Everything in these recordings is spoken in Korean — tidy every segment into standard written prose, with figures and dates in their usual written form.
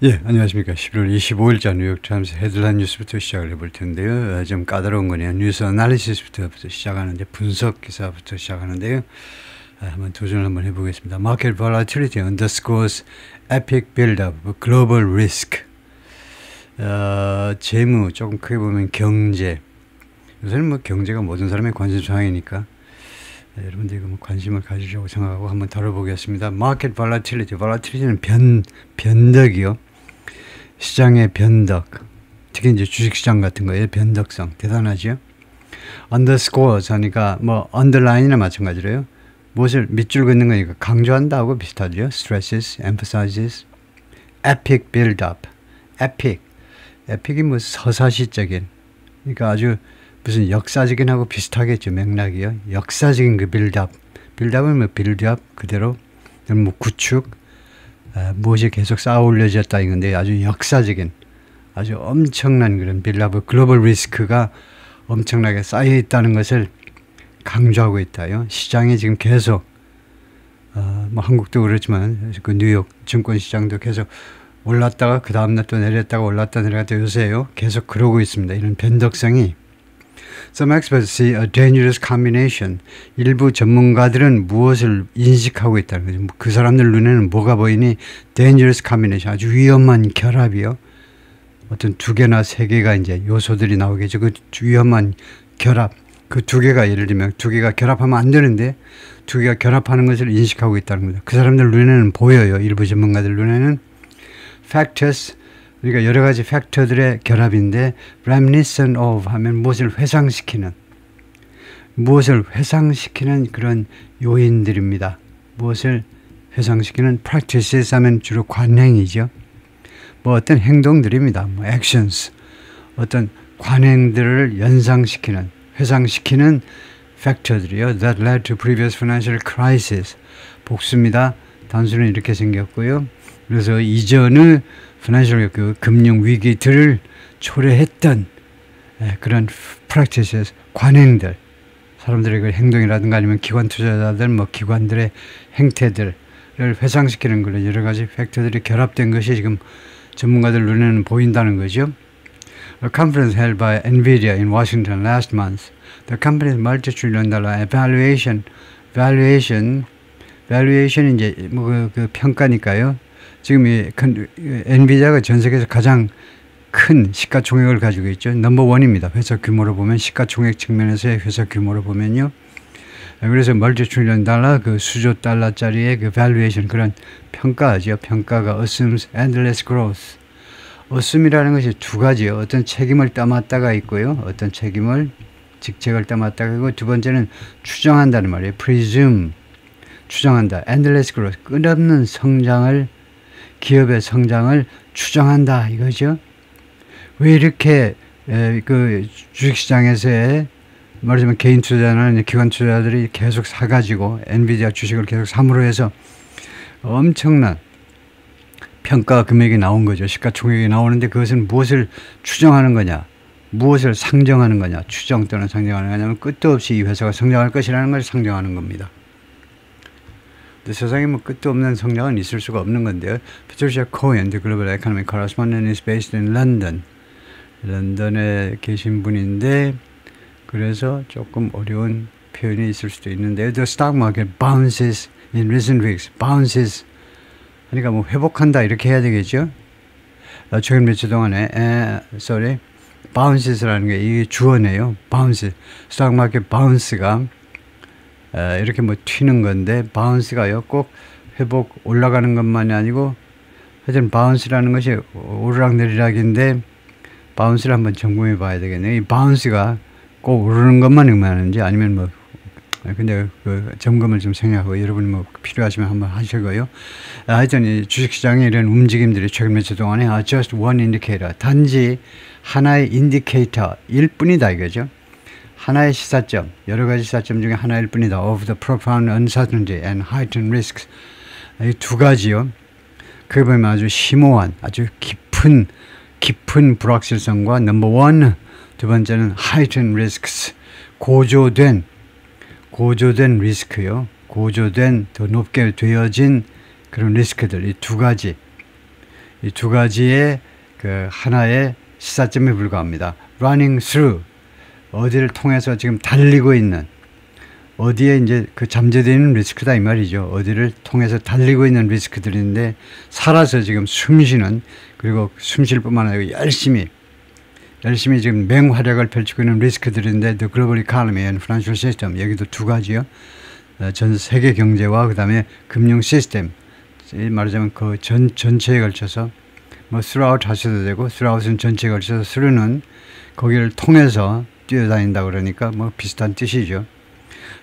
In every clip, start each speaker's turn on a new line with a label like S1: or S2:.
S1: 예, 안녕하십니까. 11월 25일자 뉴욕타임스 헤드라인 뉴스부터 시작을 해볼 텐데요. 좀 까다로운 거네요. 뉴스 애널리시스부터 시작하는데, 분석 기사부터 시작하는데요. 한번 도전을 한번 해보겠습니다. Market volatility underscores epic build-up, global risk. 재무, 조금 크게 보면 경제. 요새는 뭐 경제가 모든 사람의 관심 사항이니까 여러분들이 뭐 관심을 가지려고 생각하고 한번 다뤄보겠습니다. Market volatility, volatility는 변덕이요. 시장의 변덕, 특히 이제 주식시장 같은 거에 변덕성 대단하죠. underscores 하니까 뭐 underline이나 마찬가지로요. 무엇을 밑줄 긋는 거니까 강조한다고 비슷하죠. stresses, emphasizes, epic build-up, epic이 뭐 서사시적인, 그러니까 아주 무슨 역사적인 하고 비슷하겠죠. 맥락이요. 역사적인 그 빌드업은 뭐 빌드업 그대로 뭐 구축, 무엇이 계속 쌓아 올려졌다 이건데 아주 역사적인, 아주 엄청난 그런 빌드업, 글로벌 리스크가 엄청나게 쌓여 있다는 것을 강조하고 있다요. 시장이 지금 계속 뭐 한국도 그렇지만 그 뉴욕 증권 시장도 계속 올랐다가 그 다음날 또 내렸다가 올랐다 내렸다 요새요. 계속 그러고 있습니다. 이런 변덕성이. Some experts see a dangerous combination. 일부 전문가들은 무엇을 인식하고 있다는 거죠. 그 사람들 눈에는 뭐가 보이니? Dangerous combination. 아주 위험한 결합이요. 어떤 두 개나 세 개가 이제 요소들이 나오겠죠. 그 위험한 결합. 그 두 개가 예를 들면 두 개가 결합하면 안 되는데 두 개가 결합하는 것을 인식하고 있다는 거죠. 그 사람들 눈에는 보여요. 일부 전문가들 눈에는. Factors. 그러니까 여러 가지 팩터들의 결합인데 reminiscent of 하면 무엇을 회상시키는 그런 요인들입니다. 무엇을 회상시키는 practices 하면 주로 관행이죠. 뭐 어떤 행동들입니다. 뭐 actions, 어떤 관행들을 연상시키는, 회상시키는 팩터들이요. That led to previous financial crisis. 복수입니다. 단수는 이렇게 생겼고요. 그래서 이전의 financial 그 금융 위기들을 초래했던 그런 practices, 관행들, 사람들의 그 행동이라든가 아니면 기관 투자자들, 뭐 기관들의 행태들을 회상시키는 그런 여러 가지 팩터들이 결합된 것이 지금 전문가들 눈에는 보인다는 거죠. A conference held by NVIDIA in Washington last month, the company's multi-trillion-dollar valuation 이제 뭐 그 평가니까요. 지금 이 엔비디아가 전 세계에서 가장 큰 시가총액을 가지고 있죠. 넘버원입니다. 회사 규모로 보면, 시가총액 측면에서의 회사 규모로 보면요. 그래서 멀티 트릴리언 달러, 그 수조 달러짜리의 그 밸류에이션, 그런 평가죠. 평가가 assumes endless growth. assume이라는 것이 두 가지요. 어떤 책임을 떠맡다가 있고요. 어떤 책임을, 직책을 떠맡다가 있고, 두 번째는 추정한다는 말이에요. presume, 추정한다. endless growth, 끝없는 성장을, 기업의 성장을 추정한다 이거죠. 왜 이렇게 그 주식시장에서의 말하자면 개인 투자나 기관 투자자들이 계속 사가지고 엔비디아 주식을 계속 삼으로 해서 엄청난 평가 금액이 나온 거죠. 시가총액이 나오는데 그것은 무엇을 추정하는 거냐, 무엇을 상정하는 거냐, 추정 또는 상정하는 거냐면 끝도 없이 이 회사가 성장할 것이라는 걸 상정하는 겁니다. 세상에 뭐 끝도 없는 성장은 있을 수가 없는 건데요. Patricia Cohen, the global economic correspondent, is based in London. 런던에 계신 분인데 그래서 조금 어려운 표현이 있을 수도 있는데요. The stock market bounces in recent weeks. Bounces 그러니까 뭐 회복한다 이렇게 해야 되겠죠. 최근 며칠 동안에 bounces라는 게 이게 주어네요. bounce, stock market bounce가 이렇게 뭐 튀는 건데 바운스가요 꼭 회복 올라가는 것만이 아니고 하여튼 바운스라는 것이 오르락내리락인데 바운스를 한번 점검해 봐야 되겠네요. 이 바운스가 꼭 오르는 것만 의미하는지 아니면 뭐 근데 그 점검을 좀 생각하고 여러분이 뭐 필요하시면 한번 하시고요. 하여튼 이 주식시장의 이런 움직임들이 최근 며칠 동안에 just one indicator, 단지 하나의 인디케이터일 뿐이다 이거죠. 하나의 시사점, 여러 가지 시사점 중에 하나일 뿐이다. Of the profound uncertainty and heightened risks. 이 두 가지요. 그게 보면 아주 심오한, 아주 깊은 불확실성과 넘버 원, 두 번째는 heightened risks. 고조된 리스크요. 고조된 더 높게 되어진 그런 리스크들, 이 두 가지. 이 두 가지의 그 하나의 시사점에 불과합니다. running through, 어디를 통해서 지금 달리고 있는, 어디에 이제 그 잠재되어 있는 리스크다 이 말이죠. 어디를 통해서 달리고 있는 리스크들인데 살아서 지금 숨쉬는, 그리고 숨쉴 뿐만 아니라 열심히 지금 맹활약을 펼치고 있는 리스크들인데 the global economy and financial system, 여기도 두 가지요. 전 세계 경제와 그 다음에 금융 시스템, 말하자면 그 전체에 걸쳐서 뭐 throughout 하셔도 되고, throughout은 전체에 걸쳐서 through는 거기를 통해서 뛰어다닌다 그러니까 뭐 비슷한 뜻이죠.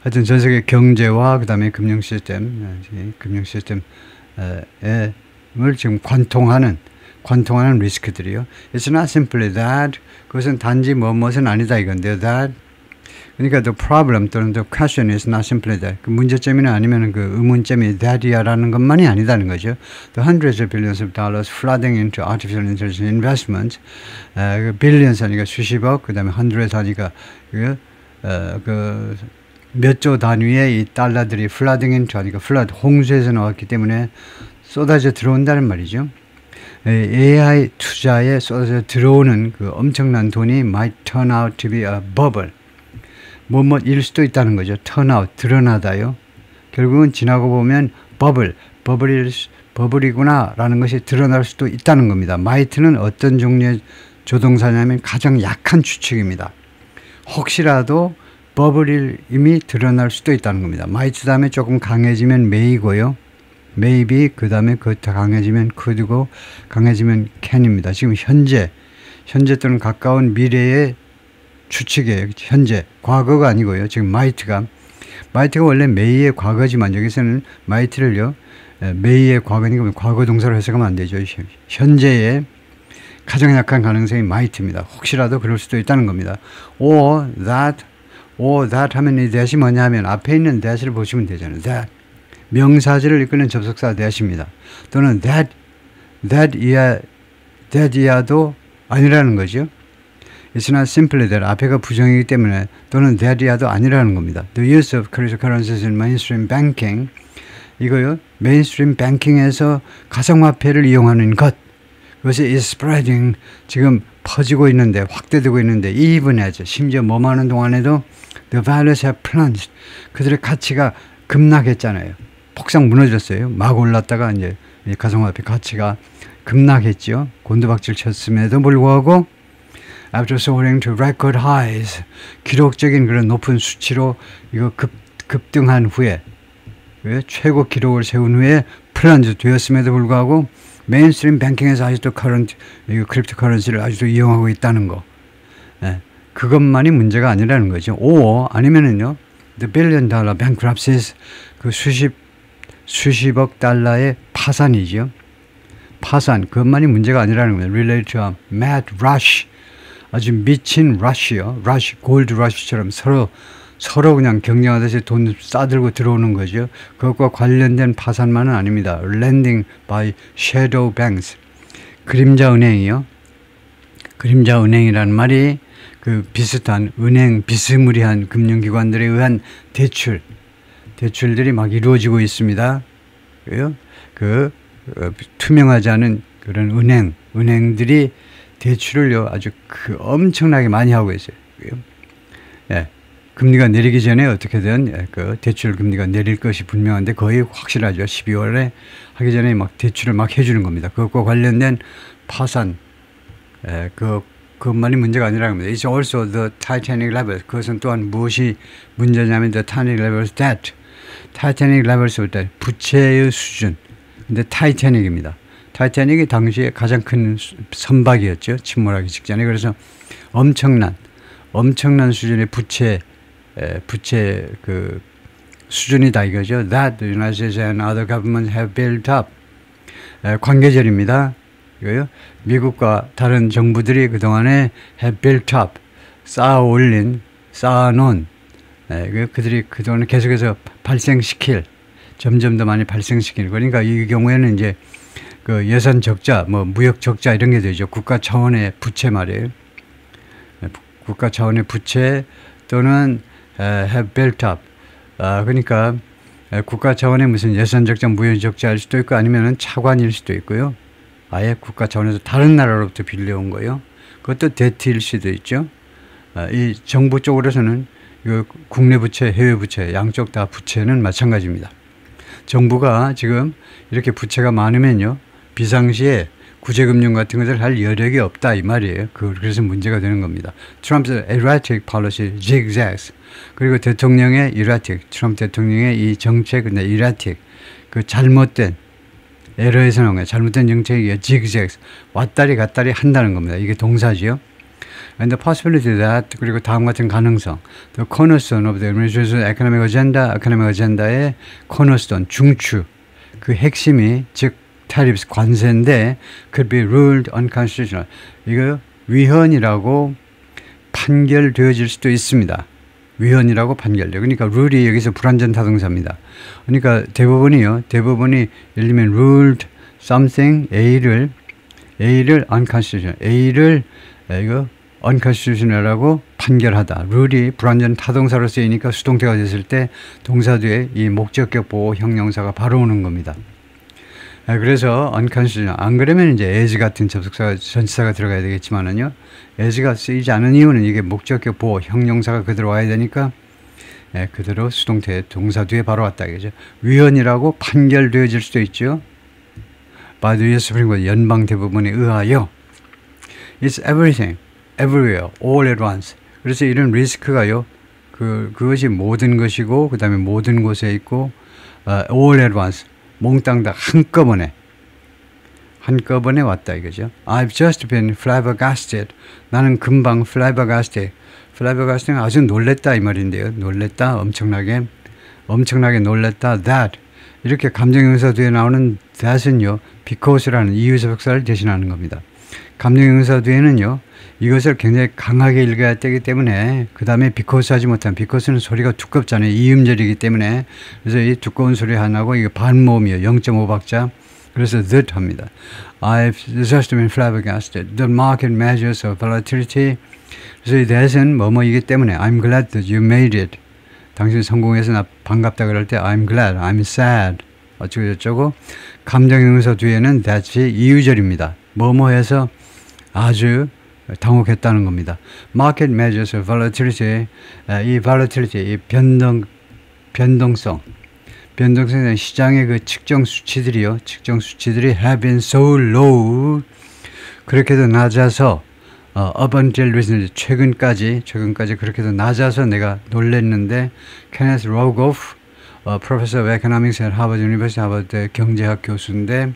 S1: 하여튼 전 세계 경제와 그 다음에 금융 시스템을 지금 관통하는 리스크들이요. It's not simply that, 그것은 단지 무엇은 아니다 이건데요. That, 그러니까 the problem 또는 the question is not simply that. 그 문제점이나 아니면 그 의문점이 that이야라는 것만이 아니다는 거죠. The hundreds of billions of dollars flooding into artificial intelligence investments, 그 billions 하니까 수십억, 그 다음에 hundreds 하니까 그 몇 조 단위의 이 달러들이 flooding into 하니까 flood, 홍수에서 나왔기 때문에 쏟아져 들어온다는 말이죠. AI 투자에 쏟아져 들어오는 그 엄청난 돈이 might turn out to be a bubble. 일 수도 있다는 거죠. turn out, 드러나다요. 결국은 지나고 보면 버블이구나 라는 것이 드러날 수도 있다는 겁니다. might는 어떤 종류의 조동사냐면 가장 약한 추측입니다. 혹시라도 버블이 이미 드러날 수도 있다는 겁니다. might 다음에 조금 강해지면 may고요. maybe, 그 다음에 그 더 강해지면 could고 강해지면 can입니다. 지금 현재 또는 가까운 미래의 추측이에요. 현재, 과거가 아니고요. 지금 might가 원래 may의 과거지만 여기서는 might를요, may의 과거니까 과거 동사로 해석하면 안 되죠. 현재의 가장 약한 가능성이 might입니다. 혹시라도 그럴 수도 있다는 겁니다. or that 하면 이 that이 뭐냐 하면 앞에 있는 that을 보시면 되잖아요. that, 명사절을 이끄는 접속사 that입니다. 또는 that이야도 아니라는 거죠. It's not simply that, 앞에가 부정이기 때문에, 또는 that이야도 아니라는 겁니다. The use of cryptocurrencies in mainstream banking, 이거요, 메인스트림 뱅킹에서 가상화폐를 이용하는 것, 그것이 is spreading, 지금 퍼지고 있는데, 확대되고 있는데, even as, 심지어 뭐하는 동안에도 the values have plunged, 그들의 가치가 급락했잖아요. 폭삭 무너졌어요. 막 올랐다가 이제 가상화폐 가치가 급락했죠. 곤두박질 쳤음에도 불구하고 after soaring to record highs, 기록적인 그런 높은 수치로 이거 급등한 후에, 최고 기록을 세운 후에 플런지 되었음에도 불구하고 메인스트림 뱅킹에서 아직도 크립토 커런시를 아직도 이용하고 있다는 거, 그것만이 문제가 아니라는 거죠. 아니면은요, the billion dollar bankruptcies, 그 수십억 달러의 파산이죠. 파산, 그것만이 문제가 아니라는 거예요. related to a mad rush, 아주 미친 rush요. 골드 rush처럼 서로 그냥 경쟁하듯이 돈 싸들고 들어오는 거죠. 그것과 관련된 파산만은 아닙니다. lending by shadow banks, 그림자 은행이요. 그림자 은행이라는 말이 그 비슷한 비스무리한 금융기관들에 의한 대출들이 막 이루어지고 있습니다. 투명하지 않은 그런 은행들이 대출을요, 아주 엄청나게 많이 하고 있어요. 금리가 내리기 전에 어떻게든 대출 금리가 내릴 것이 분명한데 거의 확실하죠. 12월에 하기 전에 막 대출을 막 해주는 겁니다. 그것과 관련된 파산, 그것만이 문제가 아니라는 겁니다. It's also the Titanic level. 그것은 또한 무엇이 문제냐면 the Titanic level's debt. 타이타닉 레벨스 볼 때 부채의 수준. 근데 타이타닉입니다. 타이타닉이 당시에 가장 큰 선박이었죠. 침몰하기 직전에. 그래서 엄청난 수준의 부채 그 수준이다 이거죠. That the United States and other governments have built up. 관계절입니다. 이거요. 미국과 다른 정부들이 그동안에 have built up, 쌓아놓은, 그들이 그동안 계속해서 점점 더 많이 발생시킬. 그러니까 이 경우에는 이제 그 예산 적자, 무역 적자 이런 게 되죠. 국가 차원의 부채 말이에요. 국가 차원의 부채 또는 have built up. 그러니까 국가 차원의 무슨 예산 적자, 무역 적자일 수도 있고 아니면은 차관일 수도 있고요. 아예 국가 차원에서 다른 나라로부터 빌려온 거예요. 그것도 데트일 수도 있죠. 이 정부 쪽으로서는 국내 부채, 해외 부채 양쪽 다 부채는 마찬가지입니다. 정부가 지금 이렇게 부채가 많으면요, 비상시에 구제금융 같은 것을 할 여력이 없다 이 말이에요. 그래서 문제가 되는 겁니다. 트럼프의 erratic policy, zigzags. 그리고 대통령의 erratic, 트럼프 대통령의 이 정책, 근데 erratic, 그 잘못된, 에러에서 나온 거예요. 잘못된 정책이 zigzags, 왔다리 갔다리 한다는 겁니다. 이게 동사지요. And the possibility that, 그리고 다음 같은 가능성, the cornerstone of the administration's economic agenda의 cornerstone, 중추, 그 핵심이 즉 tariffs, 관세인데 could be ruled unconstitutional. 이거 위헌이라고 판결되어질 수도 있습니다. 위헌이라고 판결돼요. 그러니까 룰이 여기서 불완전 타동사입니다. 그러니까 대부분이 예를 들면 ruled something, A를 unconstitutional, A를 이거 unconstitutional이라고 판결하다. 룰이 불완전 타동사로 쓰이니까 수동태가 됐을 때 동사 뒤에 이 목적격 보호 형용사가 바로 오는 겁니다. 그래서 unconstitutional, 안 그러면 이제 as 같은 접속사가 전치사가 들어가야 되겠지만은요, as가 쓰이지 않은 이유는 이게 목적격 보호 형용사가 그대로 와야 되니까 그대로 수동태 동사 뒤에 바로 왔다 이거죠. 위헌이라고 판결되어질 수도 있죠. by the US Supreme Court, 연방 대법원에 의하여. It's everything, everywhere, all at once. 그래서 이런 리스크가요, 그것이 모든 것이고, 그 다음에 모든 곳에 있고, all at once, 몽땅 다 한꺼번에 왔다 이거죠. I've just been flabbergasted. 나는 금방 flabbergasted. flabbergasted 아주 놀랬다 이 말인데요. 놀랬다, 엄청나게 놀랬다. that, 이렇게 감정형용사 뒤에 나오는 that은요, because라는 이유접속사를 대신하는 겁니다. 감정형용사 뒤에는요, 이것을 굉장히 강하게 읽어야 되기 때문에, 그 다음에 because 하지 못한, because는 소리가 두껍잖아요. 이음절이기 때문에. 그래서 이 두꺼운 소리 하나고 이게 반모음이에요. 0.5박자. 그래서 that 합니다. I've just been flabbergasted. The market measures of volatility. 그래서 이 that은 뭐뭐이기 때문에 I'm glad that you made it. 당신이 성공해서 나 반갑다 그럴 때 I'm glad, I'm sad. 어쩌고저쩌고. 감정형용사 뒤에는 that이 이유절입니다. 뭐뭐해서 아주 당혹했다는 겁니다. Market measures of volatility, 이 volatility, 이 변동성은 시장의 그 측정 수치들이 have been so low, 그렇게도 낮아서 up until recently, 최근까지 그렇게도 낮아서 내가 놀랬는데, Kenneth Rogoff, Professor of Economics at Harvard University, 하버드 경제학 교수인데,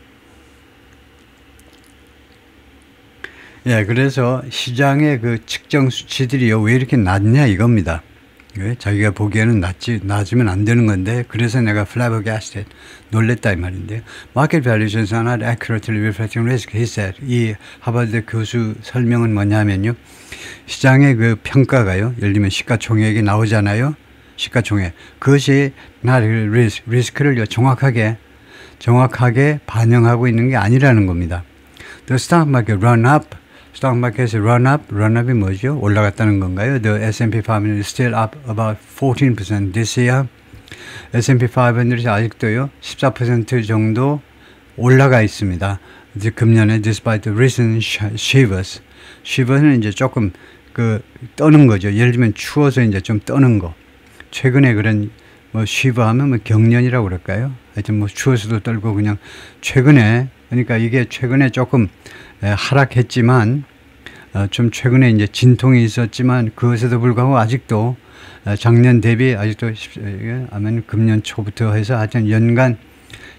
S1: 그래서 시장의 그 측정 수치들이요, 왜 이렇게 낮냐 이겁니다. 왜? 자기가 보기에는 낮으면 안 되는 건데, 그래서 내가 flabbergasted, 놀랬다 이 말인데요. Market valuations are not accurately reflecting risk, he said. 이 하버드 교수 설명은 뭐냐면요, 시장의 그 평가가요, 예를 들면 시가총액이 나오잖아요. 시가총액, 그것이 not 리스크를 정확하게 반영하고 있는 게 아니라는 겁니다. The stock market run up. 스톡 마켓의 run-up이 뭐죠? 올라갔다는 건가요? The S&P 500 is still up about 14% this year. S&P 500이 아직도요, 14% 정도 올라가 있습니다. 이제 금년에 despite the recent shivers. shivers는 이제 조금 떠는 거죠. 예를 들면 추워서 이제 좀 떠는 거. 최근에 그런 shiver 하면 경련이라고 그럴까요? 하여튼 추워서도 떨고 그냥 최근에, 그러니까 이게 최근에 조금 하락했지만, 좀 최근에 이제 진통이 있었지만, 그것에도 불구하고 아직도 작년 대비 아직도 아면 금년 초부터 해서 하여튼 연간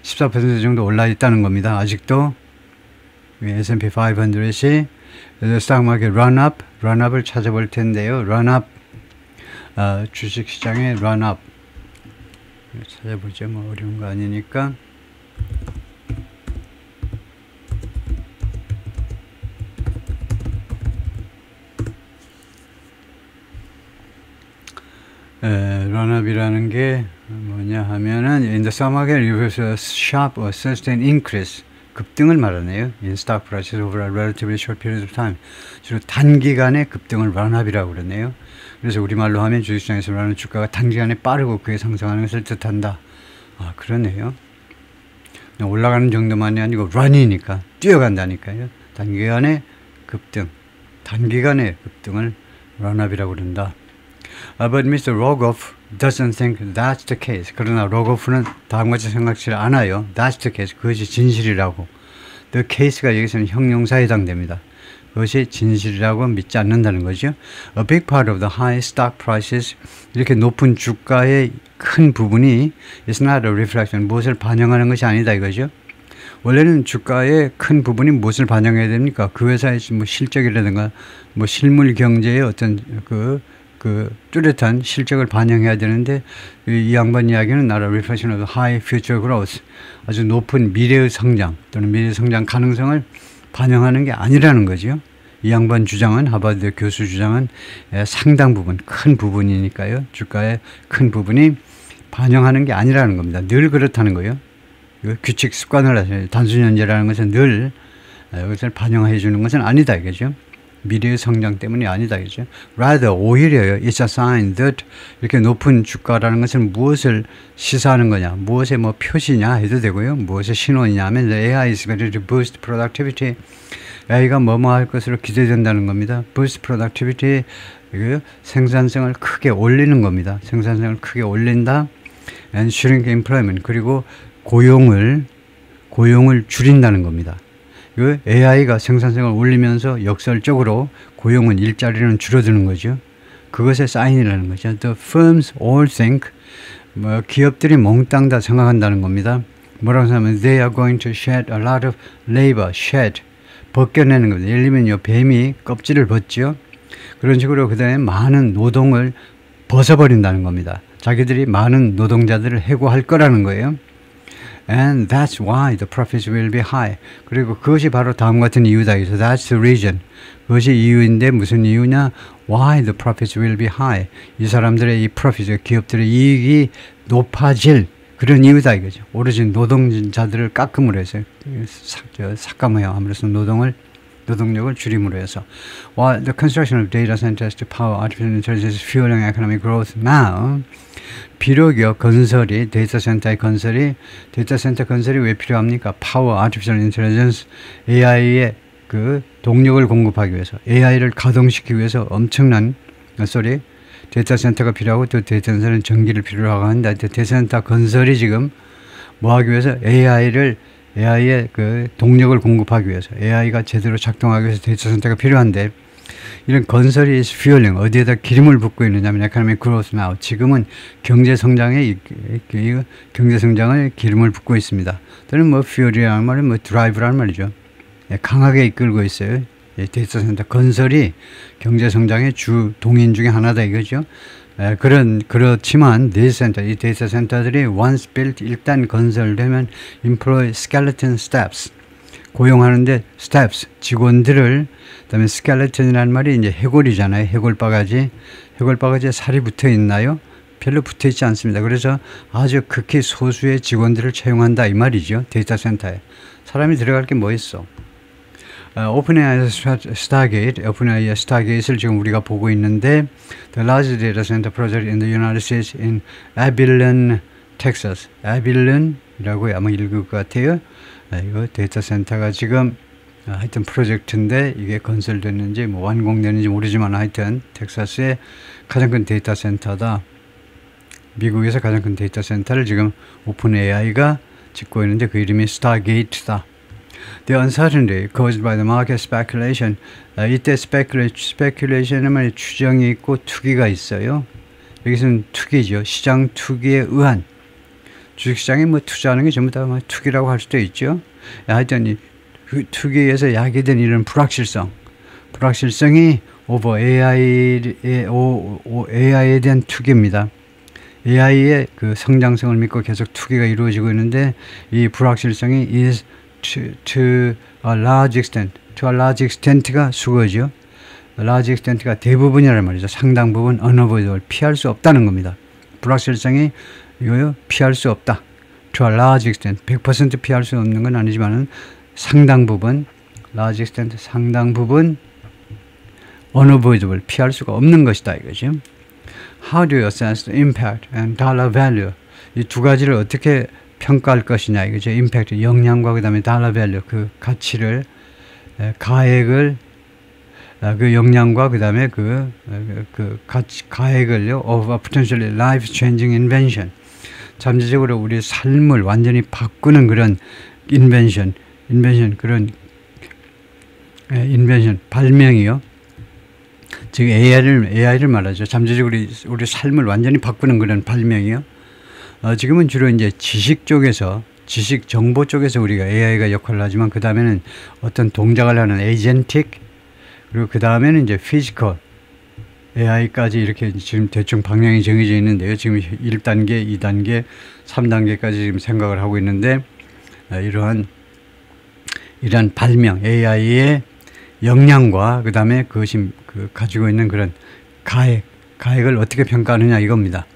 S1: 14% 정도 올라 있다는 겁니다. 아직도 S&P 500이 스탁 마켓 런업을 찾아볼 텐데요. 런업, 주식시장의 런업 찾아보죠. 어려운 거 아니니까. 런업이라는 게 뭐냐 하면은 in the stock market you have a sharp or sustained increase, 급등을 말하네요. in stock prices over a relatively short period of time, 주로 단기간의 급등을 런업이라고 그러네요. 그래서 우리말로 하면 주식시장에서 말하는 주가가 단기간에 빠르고 크게 상승하는 것을 뜻한다. 그러네요. 올라가는 정도만이 아니고 run이니까 뛰어간다니까요. 단기간에 단기간의 급등을 런업이라고 그런다. But Mr. Rogoff doesn't think that's the case. 그러나 로고프는 다음같이 생각지 않아요. That's the case. 그것이 진실이라고. The case가 여기서는 형용사에 해당됩니다. 그것이 진실이라고 믿지 않는다는 거죠. A big part of the high stock prices, 이렇게 높은 주가의 큰 부분이 is not a reflection, 무엇을 반영하는 것이 아니다 이거죠. 원래는 주가의 큰 부분이 무엇을 반영해야 됩니까? 그 회사의 뭐 실적이라든가 뭐 실물 경제의 어떤 그 뚜렷한 실적을 반영해야 되는데 이 양반 이야기는 not a reflection of the high future growth, 아주 높은 미래의 성장 또는 미래 성장 가능성을 반영하는 게 아니라는 거죠. 이 양반 주장은, 하버드 교수 주장은 상당 부분, 큰 부분이니까요. 주가의 큰 부분이 반영하는 게 아니라는 겁니다. 늘 그렇다는 거예요. 규칙 습관을 하세요. 단순 현재라는 것은 늘 이것을 반영해 주는 것은 아니다 이거죠. 미래의 성장 때문이 아니다 이거죠. Rather, 오히려요. It's a sign that, 이렇게 높은 주가라는 것은 무엇을 시사하는 거냐, 무엇의 뭐 표시냐 해도 되고요. 무엇의 신호냐 하면 AI is going to boost productivity. AI가 뭐뭐 할 것으로 기대된다는 겁니다. Boost productivity, 생산성을 크게 올리는 겁니다. 생산성을 크게 올린다. And shrink employment, 그리고 고용을 줄인다는 겁니다. AI가 생산성을 올리면서 역설적으로 고용은, 일자리는 줄어드는 거죠. 그것의 사인이라는 거죠. The firms all think, 기업들이 몽땅 다 생각한다는 겁니다. 뭐라고 하냐면 they are going to shed a lot of labor, shed, 벗겨내는 겁니다. 예를 들면 뱀이 껍질을 벗죠. 그런 식으로 그 다음에 많은 노동을 벗어버린다는 겁니다. 자기들이 많은 노동자들을 해고할 거라는 거예요. And that's why the profits will be high. 그리고 그것이 바로 다음 같은 이유다. 그래서 that's the reason. 그것이 이유인데 무슨 이유냐? Why the profits will be high. 이 사람들의 이 profit, 기업들의 이익이 높아질 그런 이유다 이거죠. 오로지 노동자들을 깎음으로 해서 삭감해야 노동력을 줄임으로 해서. While the construction of data centers to power artificial intelligence is fueling economic growth now. 비록이요, 데이터 센터 건설이 왜 필요합니까? 파워, 아티피셜 인텔리전스, AI의 그 동력을 공급하기 위해서, AI를 가동시키기 위해서 엄청난 데이터 센터가 필요하고, 또 데이터 센터는 전기를 필요로 하는데, 데이터 센터 건설이 지금 뭐 하기 위해서 AI의 그 동력을 공급하기 위해서, AI가 제대로 작동하기 위해서 데이터 센터가 필요한데, 이런 건설이 is fueling, 어디에다 기름을 붓고 있느냐면 economic growth now. 지금은 경제 성장을 기름을 붓고 있습니다. 또는 뭐 fuel이라는 말은 뭐 drive라는 말이죠. 강하게 이끌고 있어요. 데이터 센터 건설이 경제 성장의 주 동인 중에 하나다 이거죠. 그렇지만 이 데이터 센터들이 once built, 일단 건설되면 employ skeleton staffs, 고용하는데 staffs, 직원들을, 그다음에 skeleton이라는 말이 이제 해골이잖아요. 해골바가지에 살이 붙어 있나요? 별로 붙어 있지 않습니다. 그래서 아주 극히 소수의 직원들을 채용한다 이 말이죠. 데이터 센터에 사람이 들어갈 게 뭐 있어? 오픈AI 오픈AI 스타게이트를 지금 우리가 보고 있는데, the largest data center project in the United States in Abilene, Texas. Abilene이라고 아마 읽을 것 같아요. 이거 데이터 센터가 지금 하여튼 프로젝트인데, 이게 건설됐는지 뭐 완공됐는지 모르지만 하여튼 텍사스의 가장 큰 데이터 센터다. 미국에서 가장 큰 데이터 센터를 지금 오픈AI가 짓고 있는데 그 이름이 스타게이트다. The uncertainty caused by the market speculation. 이때 speculation은 말이 추정이 있고 투기가 있어요. 여기서는 투기죠. 시장 투기에 의한. 주식시장에 뭐 투자하는 게 전부 다 투기라고 할 수도 있죠. 하여튼 그 투기에서 야기된 이런 불확실성이 over AI에 대한 투기입니다. AI의 그 성장성을 믿고 계속 투기가 이루어지고 있는데, 이 불확실성이 is to a large extent가 수거죠. large extent가 대부분이라는 말이죠. 상당 부분 unavoidable, 피할 수 없다는 겁니다. 불확실성이 이거요, 피할 수 없다. to a large extent, 100% 피할 수 없는 건 아니지만은 상당 부분, large extent, 상당 부분 unavoidable, 피할 수가 없는 것이다 이거죠. How do you assess the impact and dollar value? 이 두 가지를 어떻게 평가할 것이냐 이거죠. 임팩트, 영향과 그 다음에 달러 밸류, 그 가치를, 가액을, 그 영향과 그 다음에 그 가치, 가액을요, of a potentially life-changing invention. 잠재적으로 우리 삶을 완전히 바꾸는 그런 invention 그런 invention 발명이요. 즉 AI를 말하죠. 잠재적으로 우리 삶을 완전히 바꾸는 그런 발명이요. 지금은 주로 이제 지식 쪽에서, 지식 정보 쪽에서 우리가 AI가 역할을 하지만 그 다음에는 어떤 동작을 하는 agentic, 그리고 그 다음에는 이제 physical AI까지 이렇게 지금 대충 방향이 정해져 있는데요. 지금 1단계, 2단계, 3단계까지 지금 생각을 하고 있는데, 이러한 발명, AI의 역량과 그 다음에 그것이 가지고 있는 그런 가액을 어떻게 평가하느냐 이겁니다.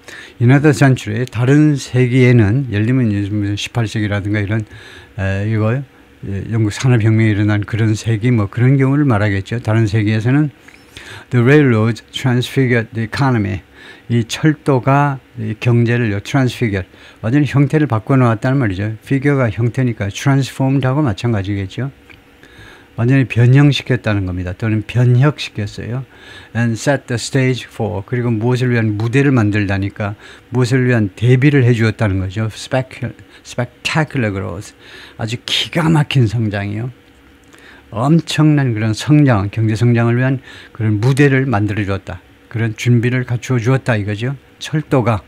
S1: 이나더 센츄리, 다른 세기에는, 예를 들면 18세기라든가 이런, 영국 산업혁명이 일어난 그런 세기, 뭐 그런 경우를 말하겠죠. 다른 세기에서는 The railroads transfigured the economy. 이 철도가 이 경제를 transfigured, 완전히 형태를 바꿔놓았다는 말이죠. figure가 형태니까 transformed하고 마찬가지겠죠. 완전히 변형시켰다는 겁니다. 또는 변혁시켰어요. And set the stage for, 그리고 무엇을 위한 무대를 만들다니까 무엇을 위한 대비를 해주었다는 거죠. spectacular growth, 아주 기가 막힌 성장이요. 엄청난 그런 성장, 경제 성장을 위한 그런 무대를 만들어 주었다. 그런 준비를 갖추어 주었다 이거죠. 철도가.